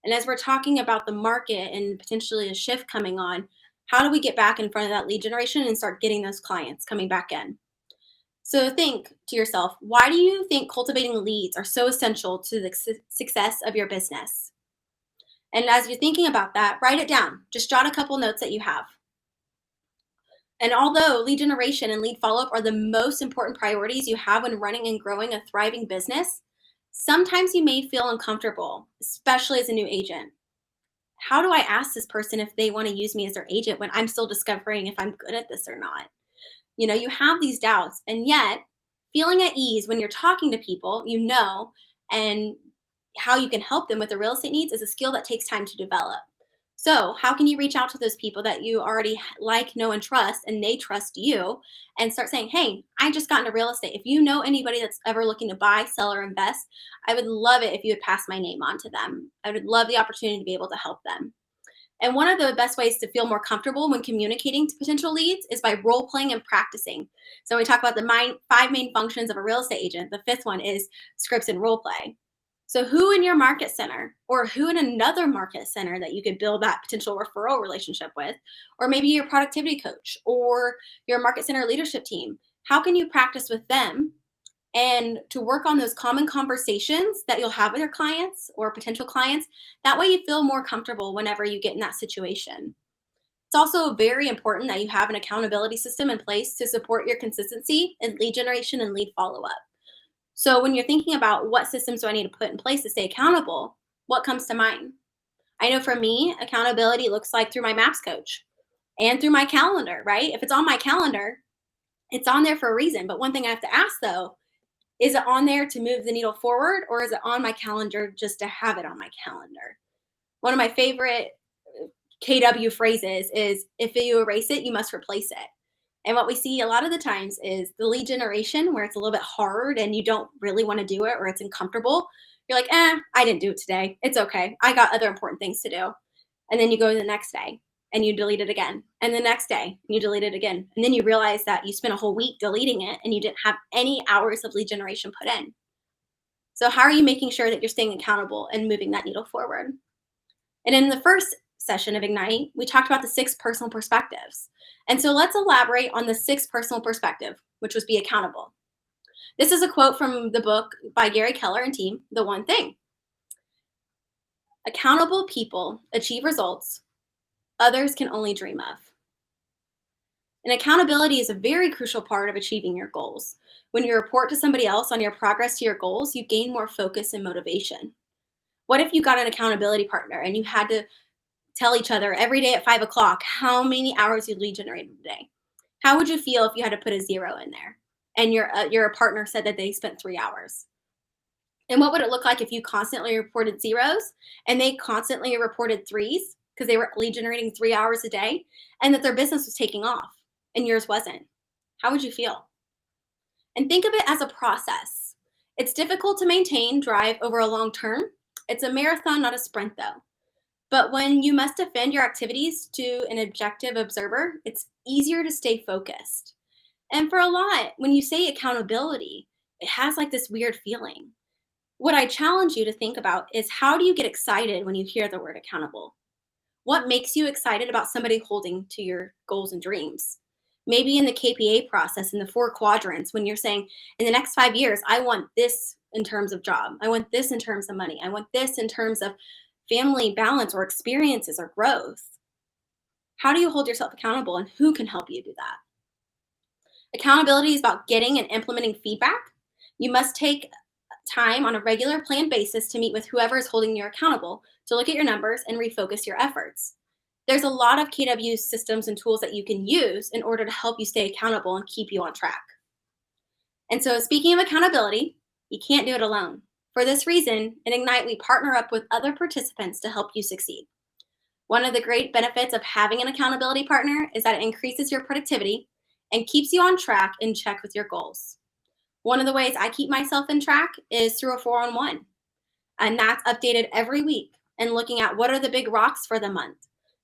And as we're talking about the market and potentially a shift coming on, how do we get back in front of that lead generation and start getting those clients coming back in? So think to yourself, why do you think cultivating leads are so essential to the success of your business? And as you're thinking about that, write it down. Just jot a couple notes that you have. And although lead generation and lead follow-up are the most important priorities you have when running and growing a thriving business, sometimes you may feel uncomfortable, especially as a new agent. How do I ask this person if they want to use me as their agent when I'm still discovering if I'm good at this or not? You have these doubts, and yet feeling at ease when you're talking to people, and how you can help them with their real estate needs is a skill that takes time to develop. So, how can you reach out to those people that you already like, know, and trust, and they trust you, and start saying, hey, I just got into real estate. If you know anybody that's ever looking to buy, sell, or invest, I would love it if you would pass my name on to them. I would love the opportunity to be able to help them. And one of the best ways to feel more comfortable when communicating to potential leads is by role playing and practicing. So, when we talk about the 5 main functions of a real estate agent, the 5th one is scripts and role play. So who in your market center or who in another market center that you could build that potential referral relationship with, or maybe your productivity coach or your market center leadership team, how can you practice with them and to work on those common conversations that you'll have with your clients or potential clients? That way you feel more comfortable whenever you get in that situation. It's also very important that you have an accountability system in place to support your consistency in lead generation and lead follow-up. So when you're thinking about what systems do I need to put in place to stay accountable, what comes to mind? I know for me, accountability looks like through my MAPS coach and through my calendar, right? If it's on my calendar, it's on there for a reason. But one thing I have to ask though, is it on there to move the needle forward, or is it on my calendar just to have it on my calendar? One of my favorite KW phrases is, if you erase it, you must replace it. And what we see a lot of the times is the lead generation where it's a little bit hard and you don't really want to do it or it's uncomfortable. You're like, I didn't do it today. It's okay. I got other important things to do. And then you go the next day and you delete it again. And the next day and you delete it again. And then you realize that you spent a whole week deleting it and you didn't have any hours of lead generation put in. So how are you making sure that you're staying accountable and moving that needle forward? And in the first session of Ignite, we talked about the 6 personal perspectives. And so let's elaborate on the 6th personal perspective, which was be accountable. This is a quote from the book by Gary Keller and team, The One Thing. Accountable people achieve results others can only dream of. And accountability is a very crucial part of achieving your goals. When you report to somebody else on your progress to your goals, you gain more focus and motivation. What if you got an accountability partner and you had to tell each other every day at 5 o'clock how many hours you lead generated today? How would you feel if you had to put a 0 in there and your partner said that they spent 3 hours? And what would it look like if you constantly reported 0s and they constantly reported 3s because they were lead generating 3 hours a day, and that their business was taking off and yours wasn't? How would you feel? And think of it as a process. It's difficult to maintain drive over a long term. It's a marathon, not a sprint though. But when you must defend your activities to an objective observer, it's easier to stay focused. And for a lot, when you say accountability, it has like this weird feeling. What I challenge you to think about is, how do you get excited when you hear the word accountable? What makes you excited about somebody holding to your goals and dreams? Maybe in the KPA process, in the 4 quadrants, when you're saying, in the next 5 years, I want this in terms of job. I want this in terms of money. I want this in terms of family balance or experiences or growth. How do you hold yourself accountable, and who can help you do that? Accountability is about getting and implementing feedback. You must take time on a regular planned basis to meet with whoever is holding you accountable to look at your numbers and refocus your efforts. There's a lot of KW systems and tools that you can use in order to help you stay accountable and keep you on track. And so, speaking of accountability, you can't do it alone. For this reason, in Ignite, we partner up with other participants to help you succeed. One of the great benefits of having an accountability partner is that it increases your productivity and keeps you on track and check with your goals. One of the ways I keep myself in track is through a 4-on-1, and that's updated every week and looking at what are the big rocks for the month.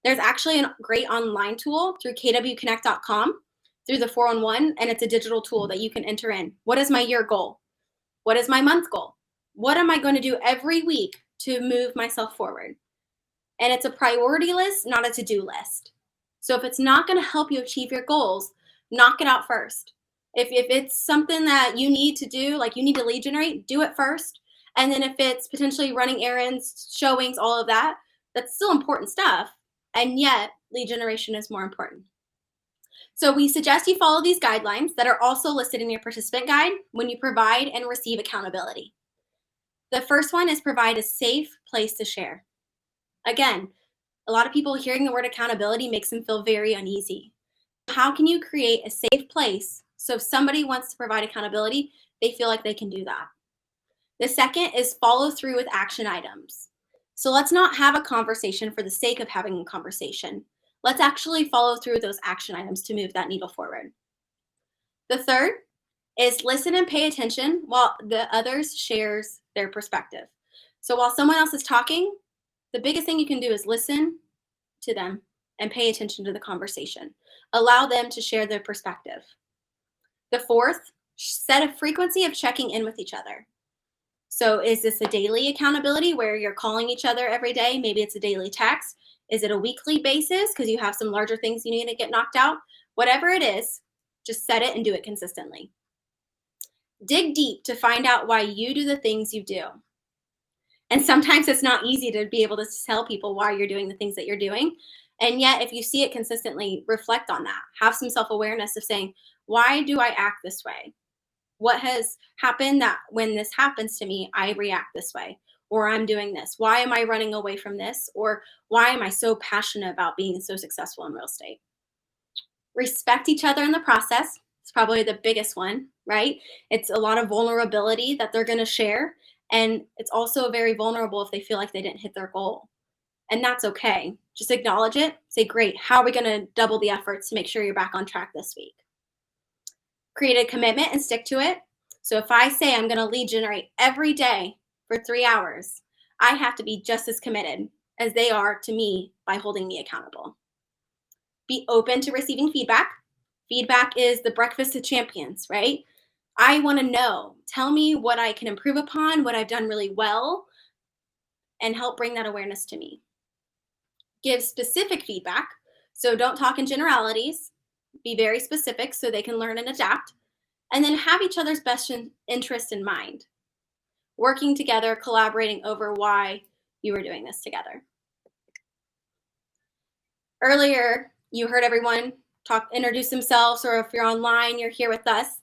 There's actually a great online tool through kwconnect.com through the 4-on-1, and it's a digital tool that you can enter in. What is my year goal? What is my month goal? What am I going to do every week to move myself forward? And it's a priority list, not a to-do list. So if it's not going to help you achieve your goals, knock it out first. If it's something that you need to do, like you need to lead generate, do it first. And then if it's potentially running errands, showings, all of that, that's still important stuff. And yet lead generation is more important. So we suggest you follow these guidelines that are also listed in your participant guide when you provide and receive accountability. The first one is provide a safe place to share. Again, a lot of people hearing the word accountability makes them feel very uneasy. How can you create a safe place so if somebody wants to provide accountability, they feel like they can do that? The second is follow through with action items. So let's not have a conversation for the sake of having a conversation. Let's actually follow through with those action items to move that needle forward. The third is listen and pay attention while the others shares their perspective. So while someone else is talking, the biggest thing you can do is listen to them and pay attention to the conversation. Allow them to share their perspective. The fourth, set a frequency of checking in with each other. So is this a daily accountability where you're calling each other every day? Maybe it's a daily text. Is it a weekly basis because you have some larger things you need to get knocked out? Whatever it is, just set it and do it consistently. Dig deep to find out why you do the things you do. And sometimes it's not easy to be able to tell people why you're doing the things that you're doing. And yet, if you see it consistently, reflect on that. Have some self-awareness of saying, why do I act this way? What has happened that when this happens to me, I react this way? Or I'm doing this. Why am I running away from this? Or why am I so passionate about being so successful in real estate? Respect each other in the process. It's probably the biggest one, right? It's a lot of vulnerability that they're going to share. And it's also very vulnerable if they feel like they didn't hit their goal. And that's okay. Just acknowledge it. Say, great, how are we going to double the efforts to make sure you're back on track this week? Create a commitment and stick to it. So if I say I'm going to lead generate every day for 3 hours, I have to be just as committed as they are to me by holding me accountable. Be open to receiving feedback. Feedback is the breakfast of champions, right? I want to know. Tell me what I can improve upon, what I've done really well, and help bring that awareness to me. Give specific feedback. So don't talk in generalities. Be very specific so they can learn and adapt. And then have each other's best interest in mind. Working together, collaborating over why you are doing this together. Earlier, you heard everyone introduce themselves, or if you're online, you're here with us.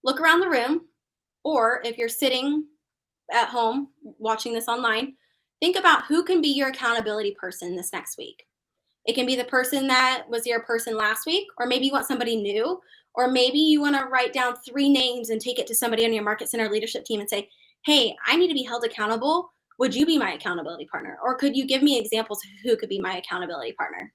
Look around the room, or if you're sitting at home watching this online, think about who can be your accountability person this next week. It can be the person that was your person last week, or maybe you want somebody new, or maybe you want to write down 3 names and take it to somebody on your Market Center leadership team and say, hey, I need to be held accountable. Would you be my accountability partner? Or could you give me examples of who could be my accountability partner?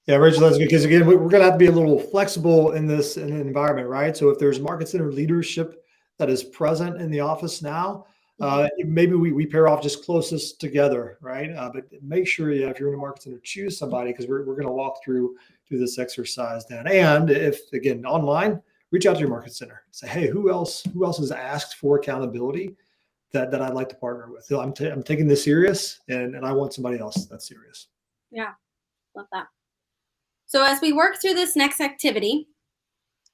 Yeah, Rachel, that's good because again, we're going to have to be a little flexible in this environment, right? So if there's Market Center leadership that is present in the office now, maybe we pair off just closest together, right? But make sure, if you're in a Market Center, choose somebody because we're going to walk through this exercise then. And if again online, reach out to your Market Center. Say, hey, who else has asked for accountability that I'd like to partner with? I'm taking this serious, and I want somebody else that's serious. Yeah, love that. So as we work through this next activity,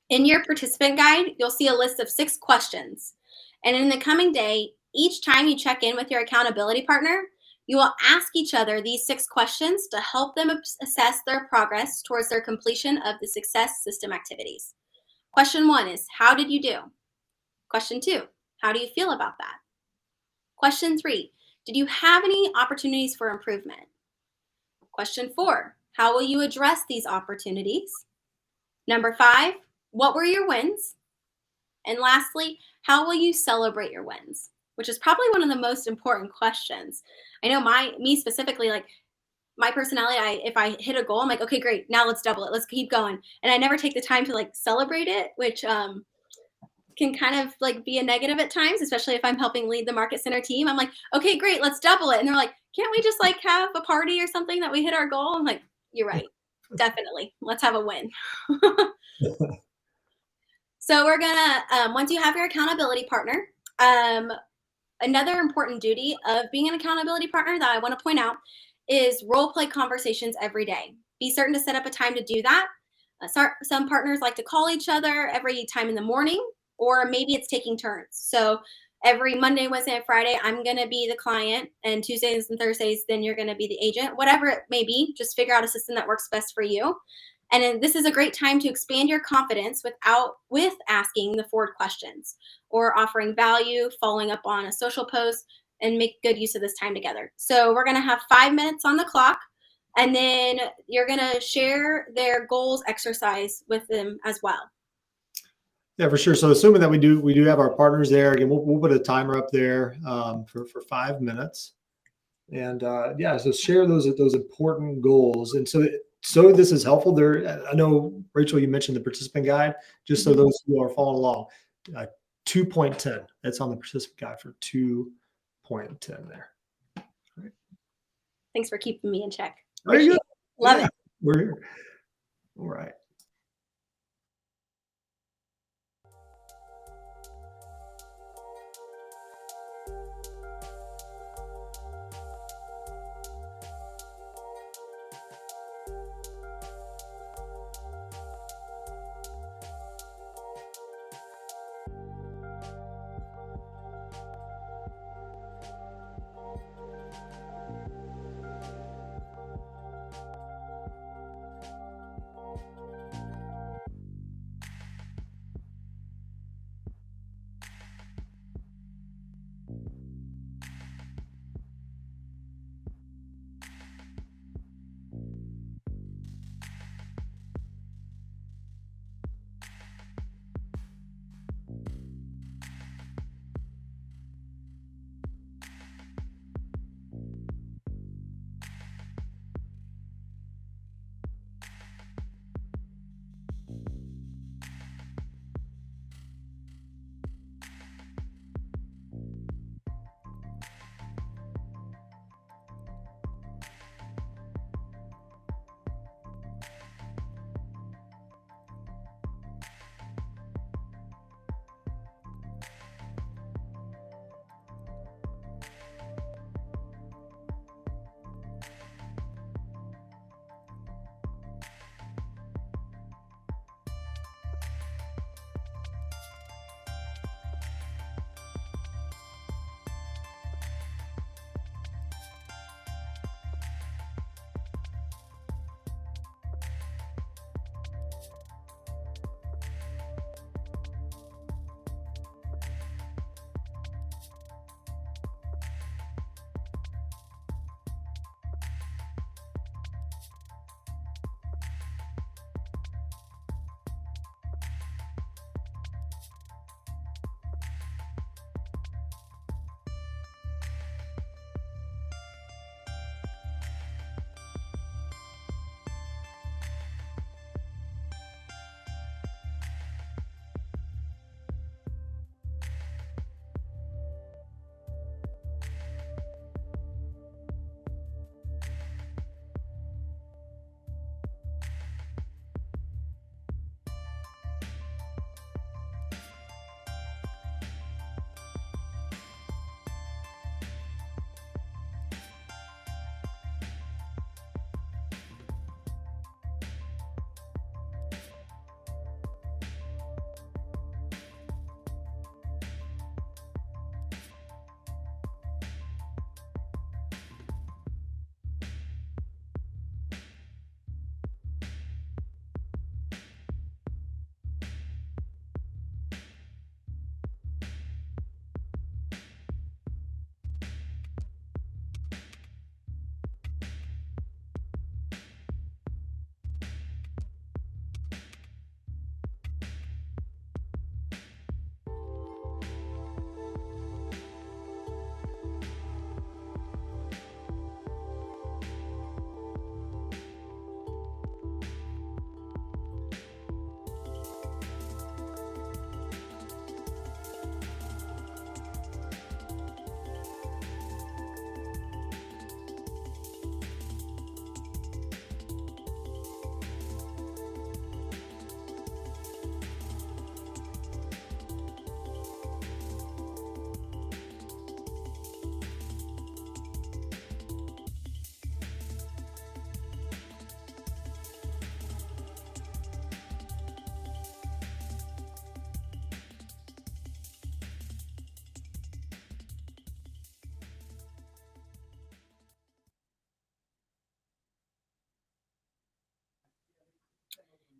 in your participant guide, you'll see a list of 6 questions. And in the coming day, each time you check in with your accountability partner, you will ask each other these 6 questions to help them assess their progress towards their completion of the success system activities. Question 1 is, how did you do? Question 2, how do you feel about that? Question 3, did you have any opportunities for improvement? Question 4, how will you address these opportunities? Number 5, what were your wins? And lastly, how will you celebrate your wins? Which is probably one of the most important questions. I know me specifically, like my personality, if I hit a goal, I'm like, okay, great, now let's double it. Let's keep going. And I never take the time to like celebrate it, which can kind of like be a negative at times, especially if I'm helping lead the market center team. I'm like, okay, great, let's double it. And they're like, can't we just like have a party or something that we hit our goal? I'm like, you're right. Definitely. Let's have a win. So we're gonna, once you have your accountability partner, another important duty of being an accountability partner that I want to point out is role play conversations every day. Be certain to set up a time to do that. Some partners like to call each other every time in the morning, or maybe it's taking turns. So every Monday, Wednesday, and Friday, I'm going to be the client, and Tuesdays and Thursdays, then you're going to be the agent. Whatever it may be, just figure out a system that works best for you. And then this is a great time to expand your confidence with asking the forward questions or offering value, following up on a social post, and make good use of this time together. So we're going to have 5 minutes on the clock, and then you're going to share their goals exercise with them as well. Yeah, for sure. So assuming that we do have our partners there, again, we'll put a timer up there for 5 minutes, and yeah, so share those important goals. And so this is helpful. There, I know Rachel, you mentioned the participant guide. Just so those who are following along, 2.10. That's on the participant guide for 2.10 there. Right. Thanks for keeping me in check. Very good. Love it. We're here. All right.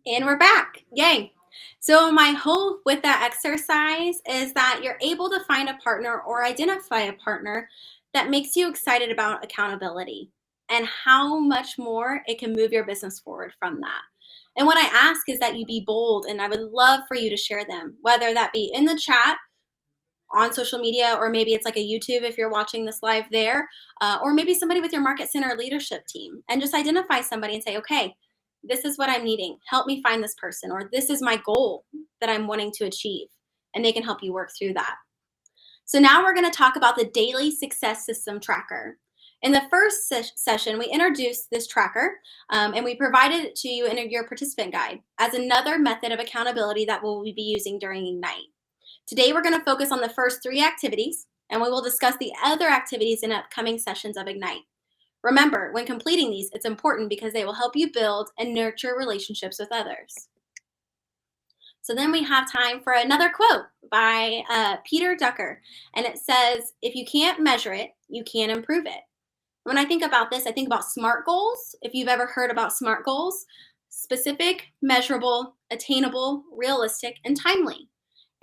And we're back. Yay. So, my hope with that exercise is that you're able to find a partner or identify a partner that makes you excited about accountability and how much more it can move your business forward from that. And what I ask is that you be bold, and I would love for you to share them, whether that be in the chat, on social media, or maybe it's like a YouTube if you're watching this live there, or maybe somebody with your market center leadership team, and just identify somebody and say, okay, this is what I'm needing. Help me find this person, or this is my goal that I'm wanting to achieve. And they can help you work through that. So now we're going to talk about the daily success system tracker. In the first session, we introduced this tracker and we provided it to you in your participant guide as another method of accountability that we'll be using during Ignite. Today, we're going to focus on the first 3 activities, and we will discuss the other activities in upcoming sessions of Ignite. Remember, when completing these, it's important because they will help you build and nurture relationships with others. So then we have time for another quote by Peter Drucker, and it says, if you can't measure it, you can't improve it. When I think about this, I think about SMART goals. If you've ever heard about SMART goals: specific, measurable, attainable, realistic, and timely.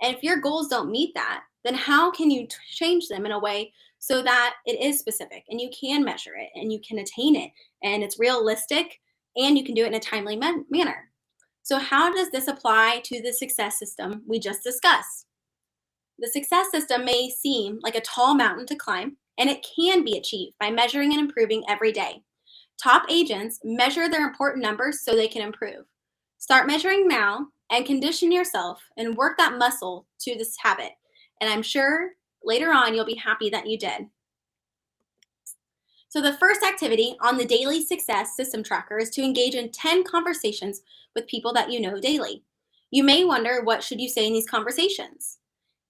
And if your goals don't meet that, then how can you change them in a way so that it is specific and you can measure it and you can attain it and it's realistic and you can do it in a timely manner? So, how does this apply to the success system we just discussed? The success system may seem like a tall mountain to climb, and it can be achieved by measuring and improving every day. Top agents measure their important numbers so they can improve. Start measuring now and condition yourself and work that muscle to this habit. And I'm sure later on you'll be happy that you did. So the first activity on the daily success system tracker is to engage in 10 conversations with people that you know daily. You may wonder, what should you say in these conversations?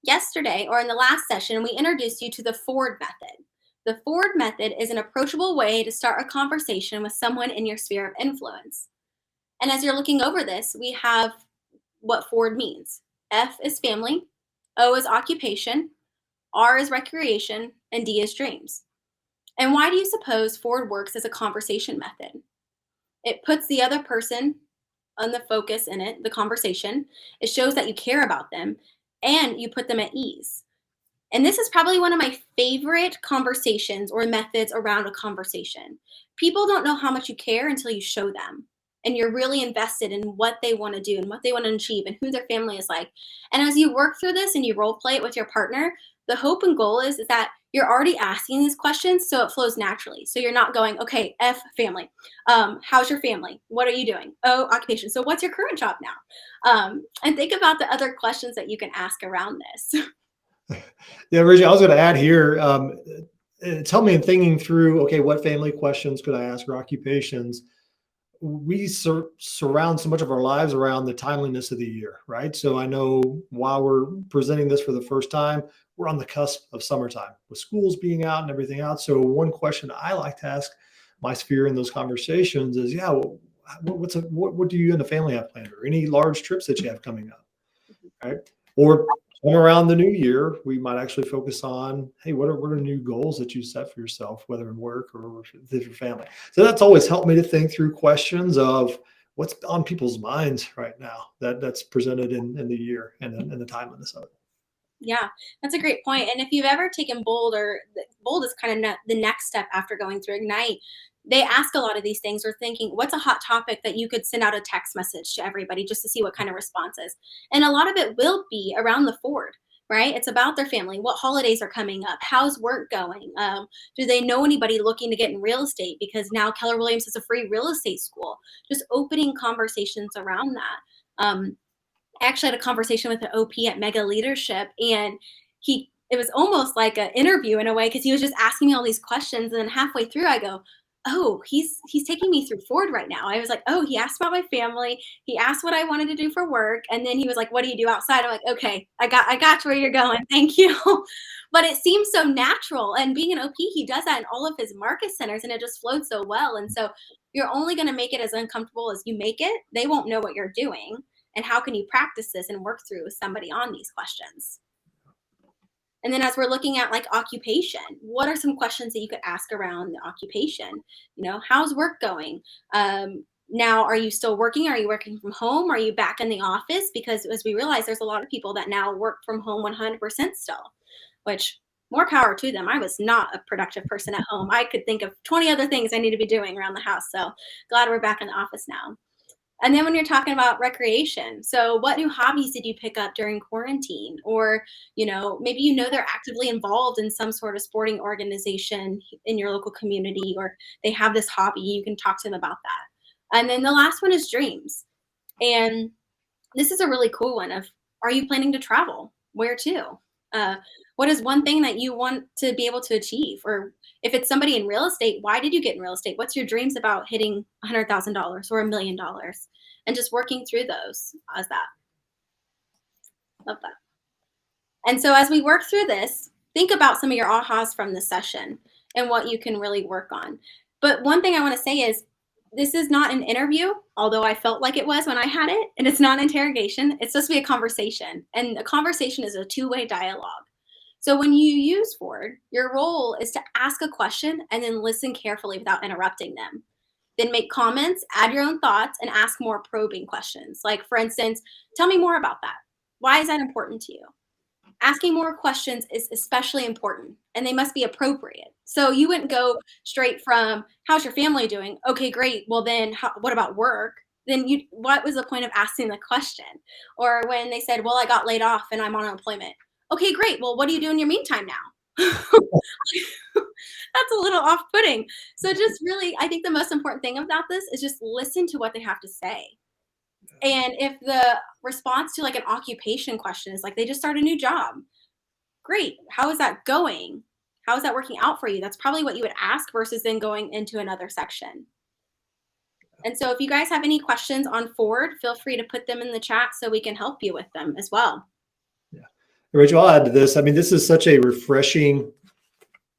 Yesterday, or in the last session, we introduced you to the Ford method. The Ford method is an approachable way to start a conversation with someone in your sphere of influence. And as you're looking over this, we have what Ford means. F is family, O is occupation, R is recreation, and D is dreams. And why do you suppose Ford works as a conversation method? It puts the other person on the focus in it, the conversation. It shows that you care about them and you put them at ease. And this is probably one of my favorite conversations or methods around a conversation. People don't know how much you care until you show them. And you're really invested in what they want to do and what they want to achieve and who their family is like. And as you work through this and you role play it with your partner, the hope and goal is that you're already asking these questions so it flows naturally. So you're not going, okay, F, family. How's your family? What are you doing? O, occupation. So what's your current job now? And think about the other questions that you can ask around this. Yeah, Reggie, I was going to add here. It's helped me in thinking through, okay, what family questions could I ask or occupations? We surround so much of our lives around the timeliness of the year, right? So I know while we're presenting this for the first time, we're on the cusp of summertime with schools being out and everything else. So one question I like to ask my sphere in those conversations is, yeah, what do you and the family have planned, or any large trips that you have coming up, right? Or around the new year, we might actually focus on, hey, what are new goals that you set for yourself, whether in work or with your family? So that's always helped me to think through questions of what's on people's minds right now that's presented in the year and the timeliness of it. Yeah, that's a great point. And if you've ever taken bold, or bold is kind of the next step after going through Ignite, they ask a lot of these things, or thinking, what's a hot topic that you could send out a text message to everybody just to see what kind of responses? And a lot of it will be around the Ford, right? It's about their family. What holidays are coming up? How's work going? Do they know anybody looking to get in real estate? Because now Keller Williams has a free real estate school. Just opening conversations around that. I actually had a conversation with an OP at Mega Leadership, and it was almost like an interview in a way, because he was just asking me all these questions, and then halfway through I go, oh, he's taking me through Ford right now. I was like, oh, he asked about my family, he asked what I wanted to do for work, and then he was like, what do you do outside? I'm like, okay, I got where you're going, thank you. But it seems so natural, and being an OP, he does that in all of his market centers, and it just flowed so well. And so you're only going to make it as uncomfortable as you make it. They won't know what you're doing. And how can you practice this and work through with somebody on these questions? And then as we're looking at like occupation, what are some questions that you could ask around the occupation? How's work going? Now, are you still working? Are you working from home? Are you back in the office? Because as we realize, there's a lot of people that now work from home 100% still, which more power to them. I was not a productive person at home. I could think of 20 other things I need to be doing around the house. So glad we're back in the office now. And then when you're talking about recreation, so what new hobbies did you pick up during quarantine? Or, maybe they're actively involved in some sort of sporting organization in your local community, or they have this hobby, you can talk to them about that. And then the last one is dreams. And this is a really cool one of, are you planning to travel? Where to? What is one thing that you want to be able to achieve? Or if it's somebody in real estate, why did you get in real estate? What's your dreams about hitting $100,000 or $1,000,000? And just working through those as that. Love that. And so as we work through this, think about some of your ahas from this session and what you can really work on. But one thing I want to say is, this is not an interview, although I felt like it was when I had it, and it's not an interrogation. It's supposed to be a conversation, and a conversation is a two-way dialogue. So when you use Ford, your role is to ask a question and then listen carefully without interrupting them. Then make comments, add your own thoughts, and ask more probing questions. Like, for instance, tell me more about that. Why is that important to you? Asking more questions is especially important, and they must be appropriate. So you wouldn't go straight from, how's your family doing? Okay, great. Well, then what about work? Then what was the point of asking the question? Or when they said, well, I got laid off and I'm on unemployment. Okay, great. Well, what do you do in your meantime now? That's a little off-putting. So just really, I think the most important thing about this is just listen to what they have to say. And if the response to like an occupation question is like, they just started a new job. Great. How is that going? How is that working out for you? That's probably what you would ask versus then going into another section. And so if you guys have any questions on Ford, feel free to put them in the chat so we can help you with them as well. Yeah. Rachel, I'll add to this. I mean, this is such a refreshing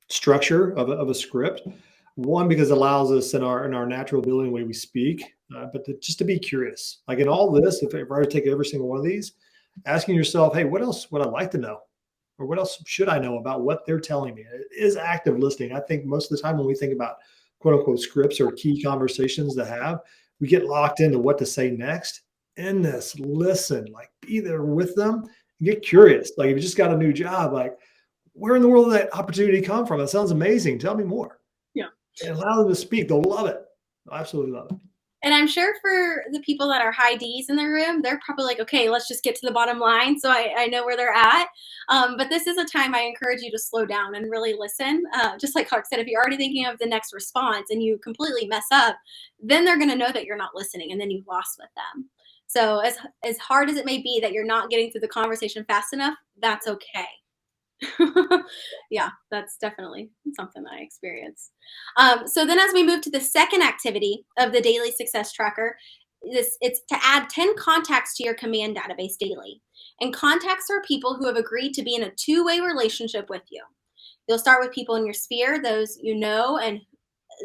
structure of a script. One, because it allows us in our natural ability, way we speak, but just to be curious. Like in all this, if I were to take every single one of these, asking yourself, hey, what else would I like to know? Or what else should I know about what they're telling me? It is active listening. I think most of the time when we think about quote unquote scripts or key conversations to have, we get locked into what to say next. In this, listen, like be there with them and get curious. Like if you just got a new job, like where in the world did that opportunity come from? It sounds amazing. Tell me more. Yeah. And allow them to speak. They'll love it. They'll absolutely love it. And I'm sure for the people that are high Ds in the room, they're probably like, okay, let's just get to the bottom line so I know where they're at. But this is a time I encourage you to slow down and really listen. Just like Clark said, if you're already thinking of the next response and you completely mess up, then they're going to know that you're not listening and then you've lost with them. So as hard as it may be that you're not getting through the conversation fast enough, that's okay. Yeah, that's definitely something that I experienced. So then as we move to the second activity of the daily success tracker, it's to add 10 contacts to your command database daily. And contacts are people who have agreed to be in a two-way relationship with you. You'll start with people in your sphere, those you know, and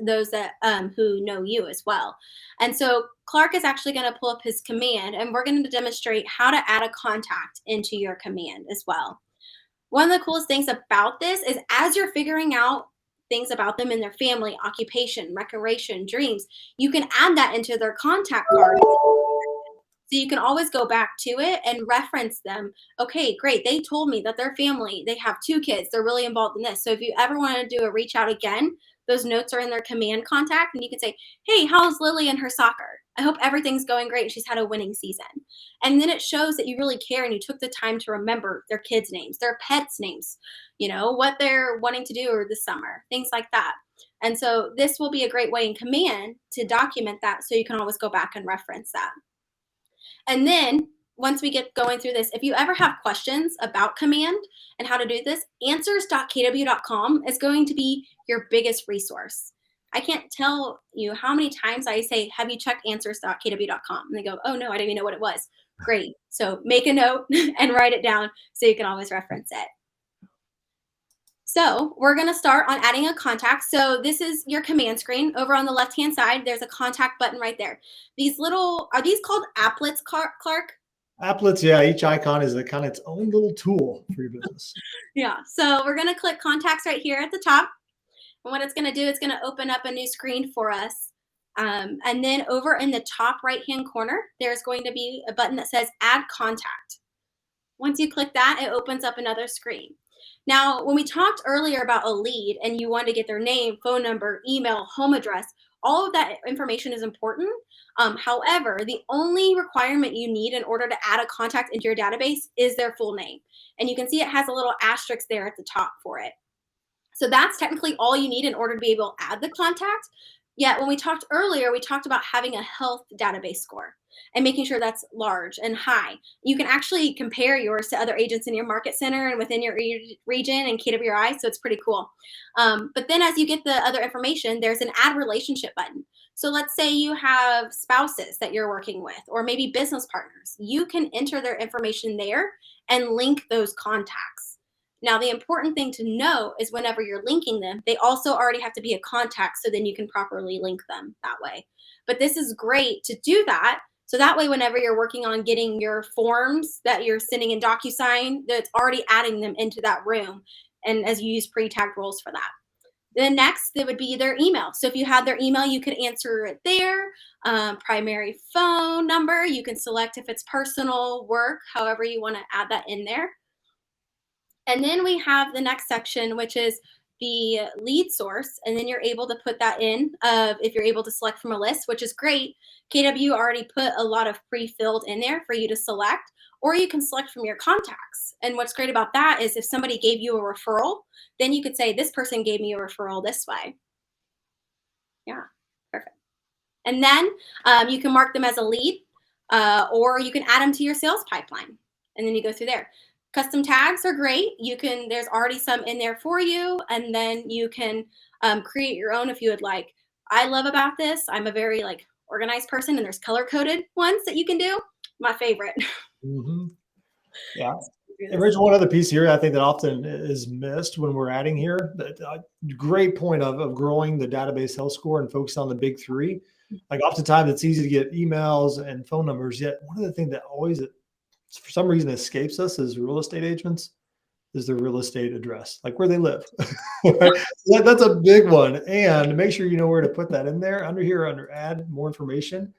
those that who know you as well. And so Clark is actually going to pull up his command, and we're going to demonstrate how to add a contact into your command as well. One of the coolest things about this is as you're figuring out things about them in their family, occupation, recreation, dreams, you can add that into their contact card. So you can always go back to it and reference them. Okay, great. They told me that their family, they have 2 kids. They're really involved in this. So if you ever want to do a reach out again, those notes are in their command contact and you can say, hey, how's Lily and her soccer? I hope everything's going great. She's had a winning season. And then it shows that you really care and you took the time to remember their kids' names, their pets' names, what they're wanting to do this summer, things like that. And so this will be a great way in command to document that so you can always go back and reference that. And then once we get going through this, if you ever have questions about command and how to do this, answers.kw.com is going to be your biggest resource. I can't tell you how many times I say, have you checked answers.kw.com? And they go, oh no, I didn't even know what it was. Great. So make a note and write it down so you can always reference it. So we're going to start on adding a contact. So this is your command screen. Over on the left-hand side, there's a contact button right there. Are these called applets, Clark? Applets, yeah. Each icon is kind of its own little tool for your business. Yeah. So we're going to click contacts right here at the top. And what it's going to do, it's going to open up a new screen for us And then over in the top right-hand corner, there's going to be a button that says Add Contact. Once you click that, it opens up another screen. Now, when we talked earlier about a lead and you want to get their name, phone number, email, home address, all of that information is important. However, the only requirement you need in order to add a contact into your database is their full name. And you can see it has a little asterisk there at the top for it. So that's technically all you need in order to be able to add the contact. Yet when we talked earlier, we talked about having a health database score and making sure that's large and high. You can actually compare yours to other agents in your market center and within your region and KWI, so it's pretty cool. But then as you get the other information, there's an add relationship button. So let's say you have spouses that you're working with, or maybe business partners. You can enter their information there and link those contacts. Now, the important thing to know is whenever you're linking them, they also already have to be a contact, so then you can properly link them that way. But this is great to do that. So that way, whenever you're working on getting your forms that you're sending in DocuSign, that's already adding them into that room. And as you use pre-tagged roles for that. Then next, it would be their email. So if you had their email, you could answer it there. Primary phone number, you can select if it's personal, work, however you want to add that in there. And then we have the next section, which is the lead source. And then you're able to put that in if you're able to select from a list, which is great. KW already put a lot of pre-filled in there for you to select, or you can select from your contacts. And what's great about that is if somebody gave you a referral, then you could say, this person gave me a referral this way. Yeah, perfect. And then you can mark them as a lead, or you can add them to your sales pipeline. And then you go through there. Custom tags are great. There's already some in there for you, and then you can create your own if you would like. I love about this, I'm a very organized person, and there's color-coded ones that you can do. My favorite. Mm-hmm. Yeah. And Rachel, one other piece here I think that often is missed when we're adding here, great point of growing the database health score and focus on the big three. Like oftentimes it's easy to get emails and phone numbers, yet one of the things that always for some reason escapes us as real estate agents is their real estate address, like where they live. Right? So that's a big one. And make sure you know where to put that in there. Under add more information,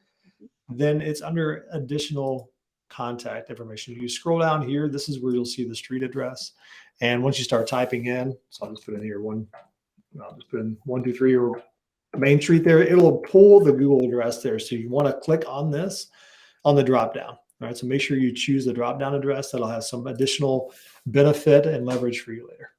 then it's under additional contact information. You scroll down here, this is where you'll see the street address. And once you start typing in, so I'll just put in here I'll just put in 123 or Main Street there, it'll pull the Google address there. So you want to click on this on the drop down. All right, so make sure you choose the drop-down address. That'll have some additional benefit and leverage for you later.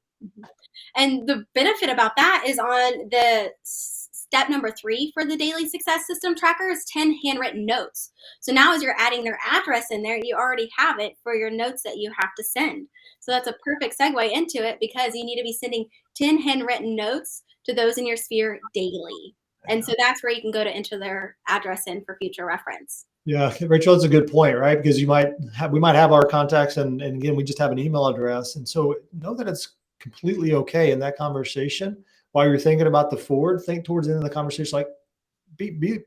And the benefit about that is on the step number 3 for the daily success system tracker is 10 handwritten notes. So now as you're adding their address in there, you already have it for your notes that you have to send. So that's a perfect segue into it because you need to be sending 10 handwritten notes to those in your sphere daily. And so that's where you can go to enter their address in for future reference. Yeah, Rachel, that's a good point, right? Because we might have our contacts and again, we just have an email address. And so know that it's completely okay in that conversation. While you're thinking about the forward, think towards the end of the conversation, like be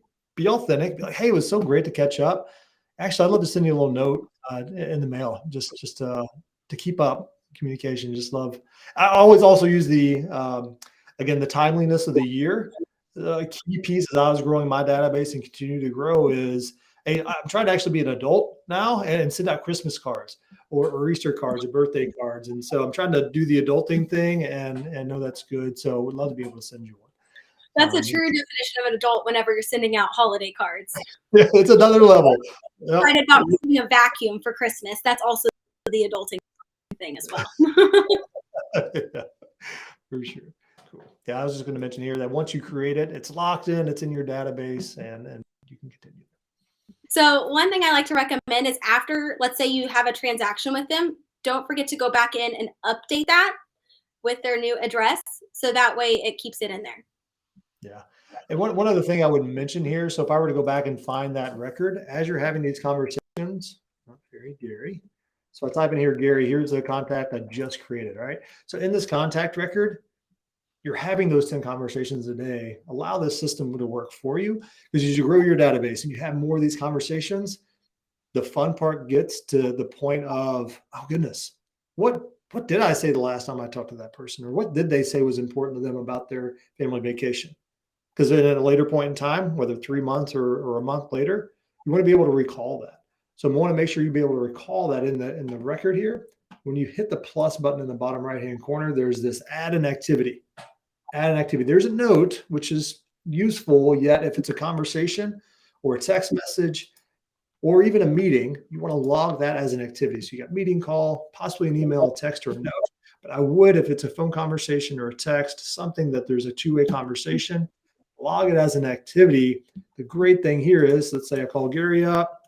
authentic. Be like, hey, it was so great to catch up. Actually, I'd love to send you a little note in the mail, just to keep up communication. Just love. I always also use the timeliness of the year. The key piece as I was growing my database and continue to grow is, hey, I'm trying to actually be an adult now and send out Christmas cards or Easter cards or birthday cards. And so I'm trying to do the adulting thing and know that's good. So would love to be able to send you one. That's a true definition of an adult whenever you're sending out holiday cards. Yeah, it's another level. Yep. Excited about receiving a vacuum for Christmas. That's also the adulting thing as well. Yeah, for sure. Cool. Yeah, I was just going to mention here that once you create it, it's locked in, it's in your database, and you can continue. So one thing I like to recommend is after, let's say you have a transaction with them, don't forget to go back in and update that with their new address. So that way it keeps it in there. Yeah. And one other thing I would mention here. So if I were to go back and find that record as you're having these conversations, Gary. So I type in here, Gary, here's the contact I just created. All right. So in this contact record, you're having those 10 conversations a day. Allow this system to work for you, because as you grow your database and you have more of these conversations, the fun part gets to the point of, oh goodness, what did I say the last time I talked to that person? Or what did they say was important to them about their family vacation? because then at a later point in time, whether 3 months or a month later, you want to be able to recall that. So I want to make sure you be able to recall that in the record here. When you hit the plus button in the bottom right-hand corner, there's this add an activity. Add an activity. There's a note, which is useful, yet if it's a conversation or a text message or even a meeting, you want to log that as an activity. So you got meeting call, possibly an email, a text, or a note. But I would, if it's a phone conversation or a text, something that there's a two-way conversation, log it as an activity. The great thing here is, let's say I call Gary up,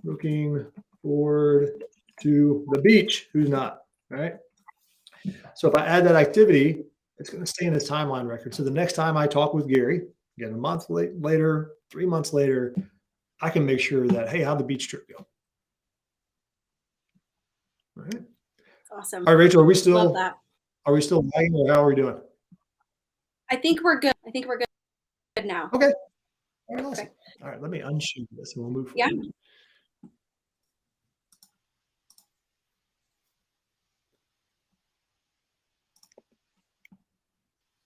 looking forward to the beach. Who's not, right? So if I add that activity, it's going to stay in his timeline record. So the next time I talk with Gary, again, a month later, 3 months later, I can make sure that, hey, how'd the beach trip go? All right. Awesome. All right, Rachel, Love that. are we still lagging, or how are we doing? I think we're good. I think we're good now. Okay. All right, awesome. Okay. All right, let me unshoot this and we'll move forward. Yeah.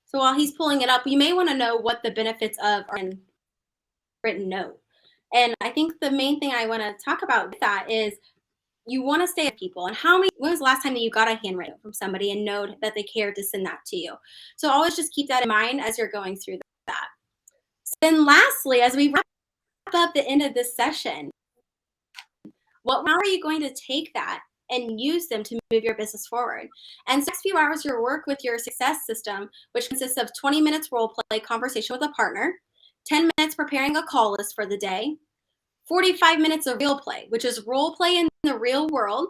So while he's pulling it up, you may want to know what the benefits of a written note. And I think the main thing I want to talk about with that is you want to stay with people. And when was the last time that you got a handwritten note from somebody and know that they cared to send that to you? So always just keep that in mind as you're going through that. Then lastly, as we wrap up the end of this session, how are you going to take that and use them to move your business forward? And next few hours, your work with your success system, which consists of 20 minutes role play conversation with a partner, 10 minutes preparing a call list for the day, 45 minutes of real play, which is role play in the real world,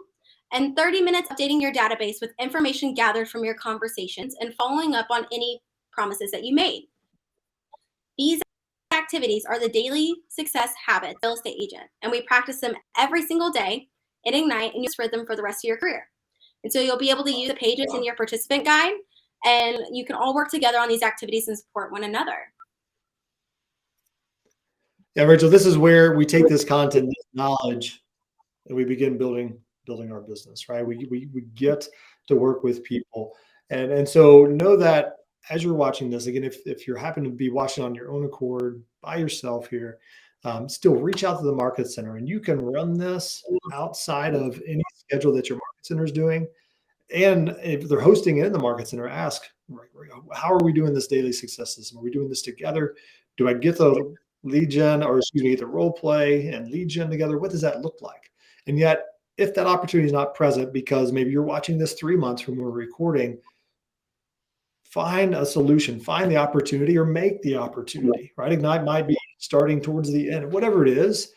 and 30 minutes updating your database with information gathered from your conversations and following up on any promises that you made. These activities are the daily success habits of a real estate agent, and we practice them every single day in Ignite and use rhythm for the rest of your career. And so you'll be able to use the pages in your participant guide, and you can all work together on these activities and support one another. Yeah, Rachel, this is where we take this content, this knowledge, and we begin building our business, right? We get to work with people. And so know that as you're watching this, again, if you're happen to be watching on your own accord by yourself here, still reach out to the market center, and you can run this outside of any schedule that your market center is doing. And if they're hosting it in the market center, ask, how are we doing this daily success system? Are we doing this together? Do I get the lead gen, or excuse me, the role play and lead gen together? What does that look like? And yet, if that opportunity is not present because maybe you're watching this 3 months from when we're recording, find a solution, find the opportunity, or make the opportunity, right? Ignite might be starting towards the end, whatever it is,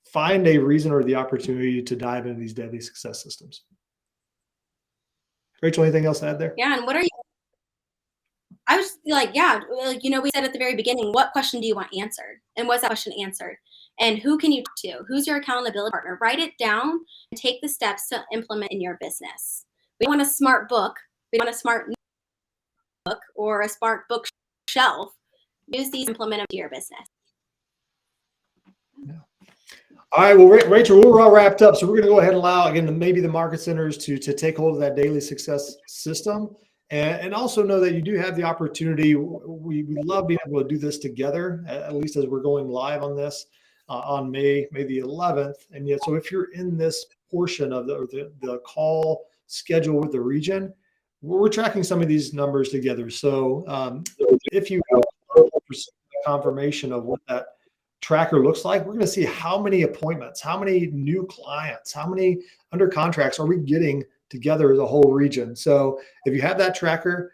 find a reason or the opportunity to dive into these daily success systems. Rachel, anything else to add there? Yeah, and what are you? I was like, yeah, we said at the very beginning, what question do you want answered? And was that question answered? And who can you talk to? Who's your accountability partner? Write it down and take the steps to implement in your business. We want a smart book. We want a smart book or a smart bookshelf. Use these, implement them to your business. Yeah. All right, well, Rachel, we're all wrapped up. So we're going to go ahead and allow, again, maybe the market centers to take hold of that daily success system. And also know that you do have the opportunity. We love being able to do this together, at least as we're going live on this on May the 11th. And yet, so if you're in this portion of the call schedule with the region, we're tracking some of these numbers together. So if you have confirmation of what that tracker looks like, we're going to see how many appointments, how many new clients, how many under contracts are we getting together as a whole region. So if you have that tracker,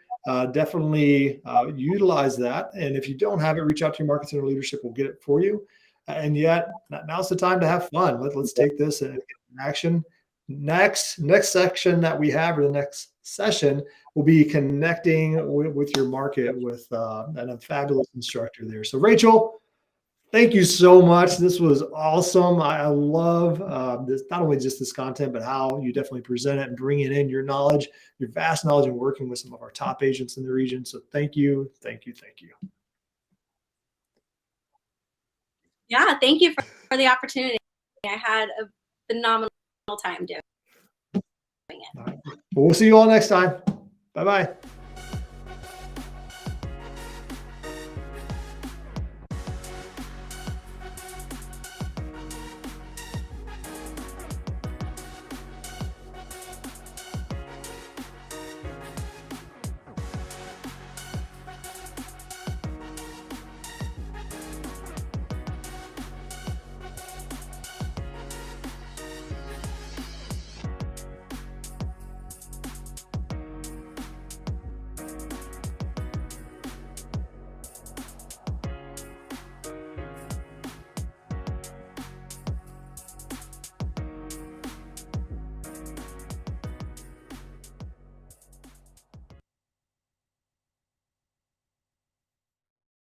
definitely utilize that. And if you don't have it, reach out to your market center leadership. We'll get it for you. And yet now's the time to have fun. Let's take this and get in action. Next section that we have, or the next session, will be connecting with your market with a fabulous instructor there. So Rachel, thank you so much. This was awesome. I love this, not only just this content, but how you definitely present it and bringing in your knowledge, your vast knowledge, and working with some of our top agents in the region. So thank you, thank you, thank you. Yeah, thank you for the opportunity. I had a phenomenal time doing it. All right. Well, we'll see you all next time. Bye-bye.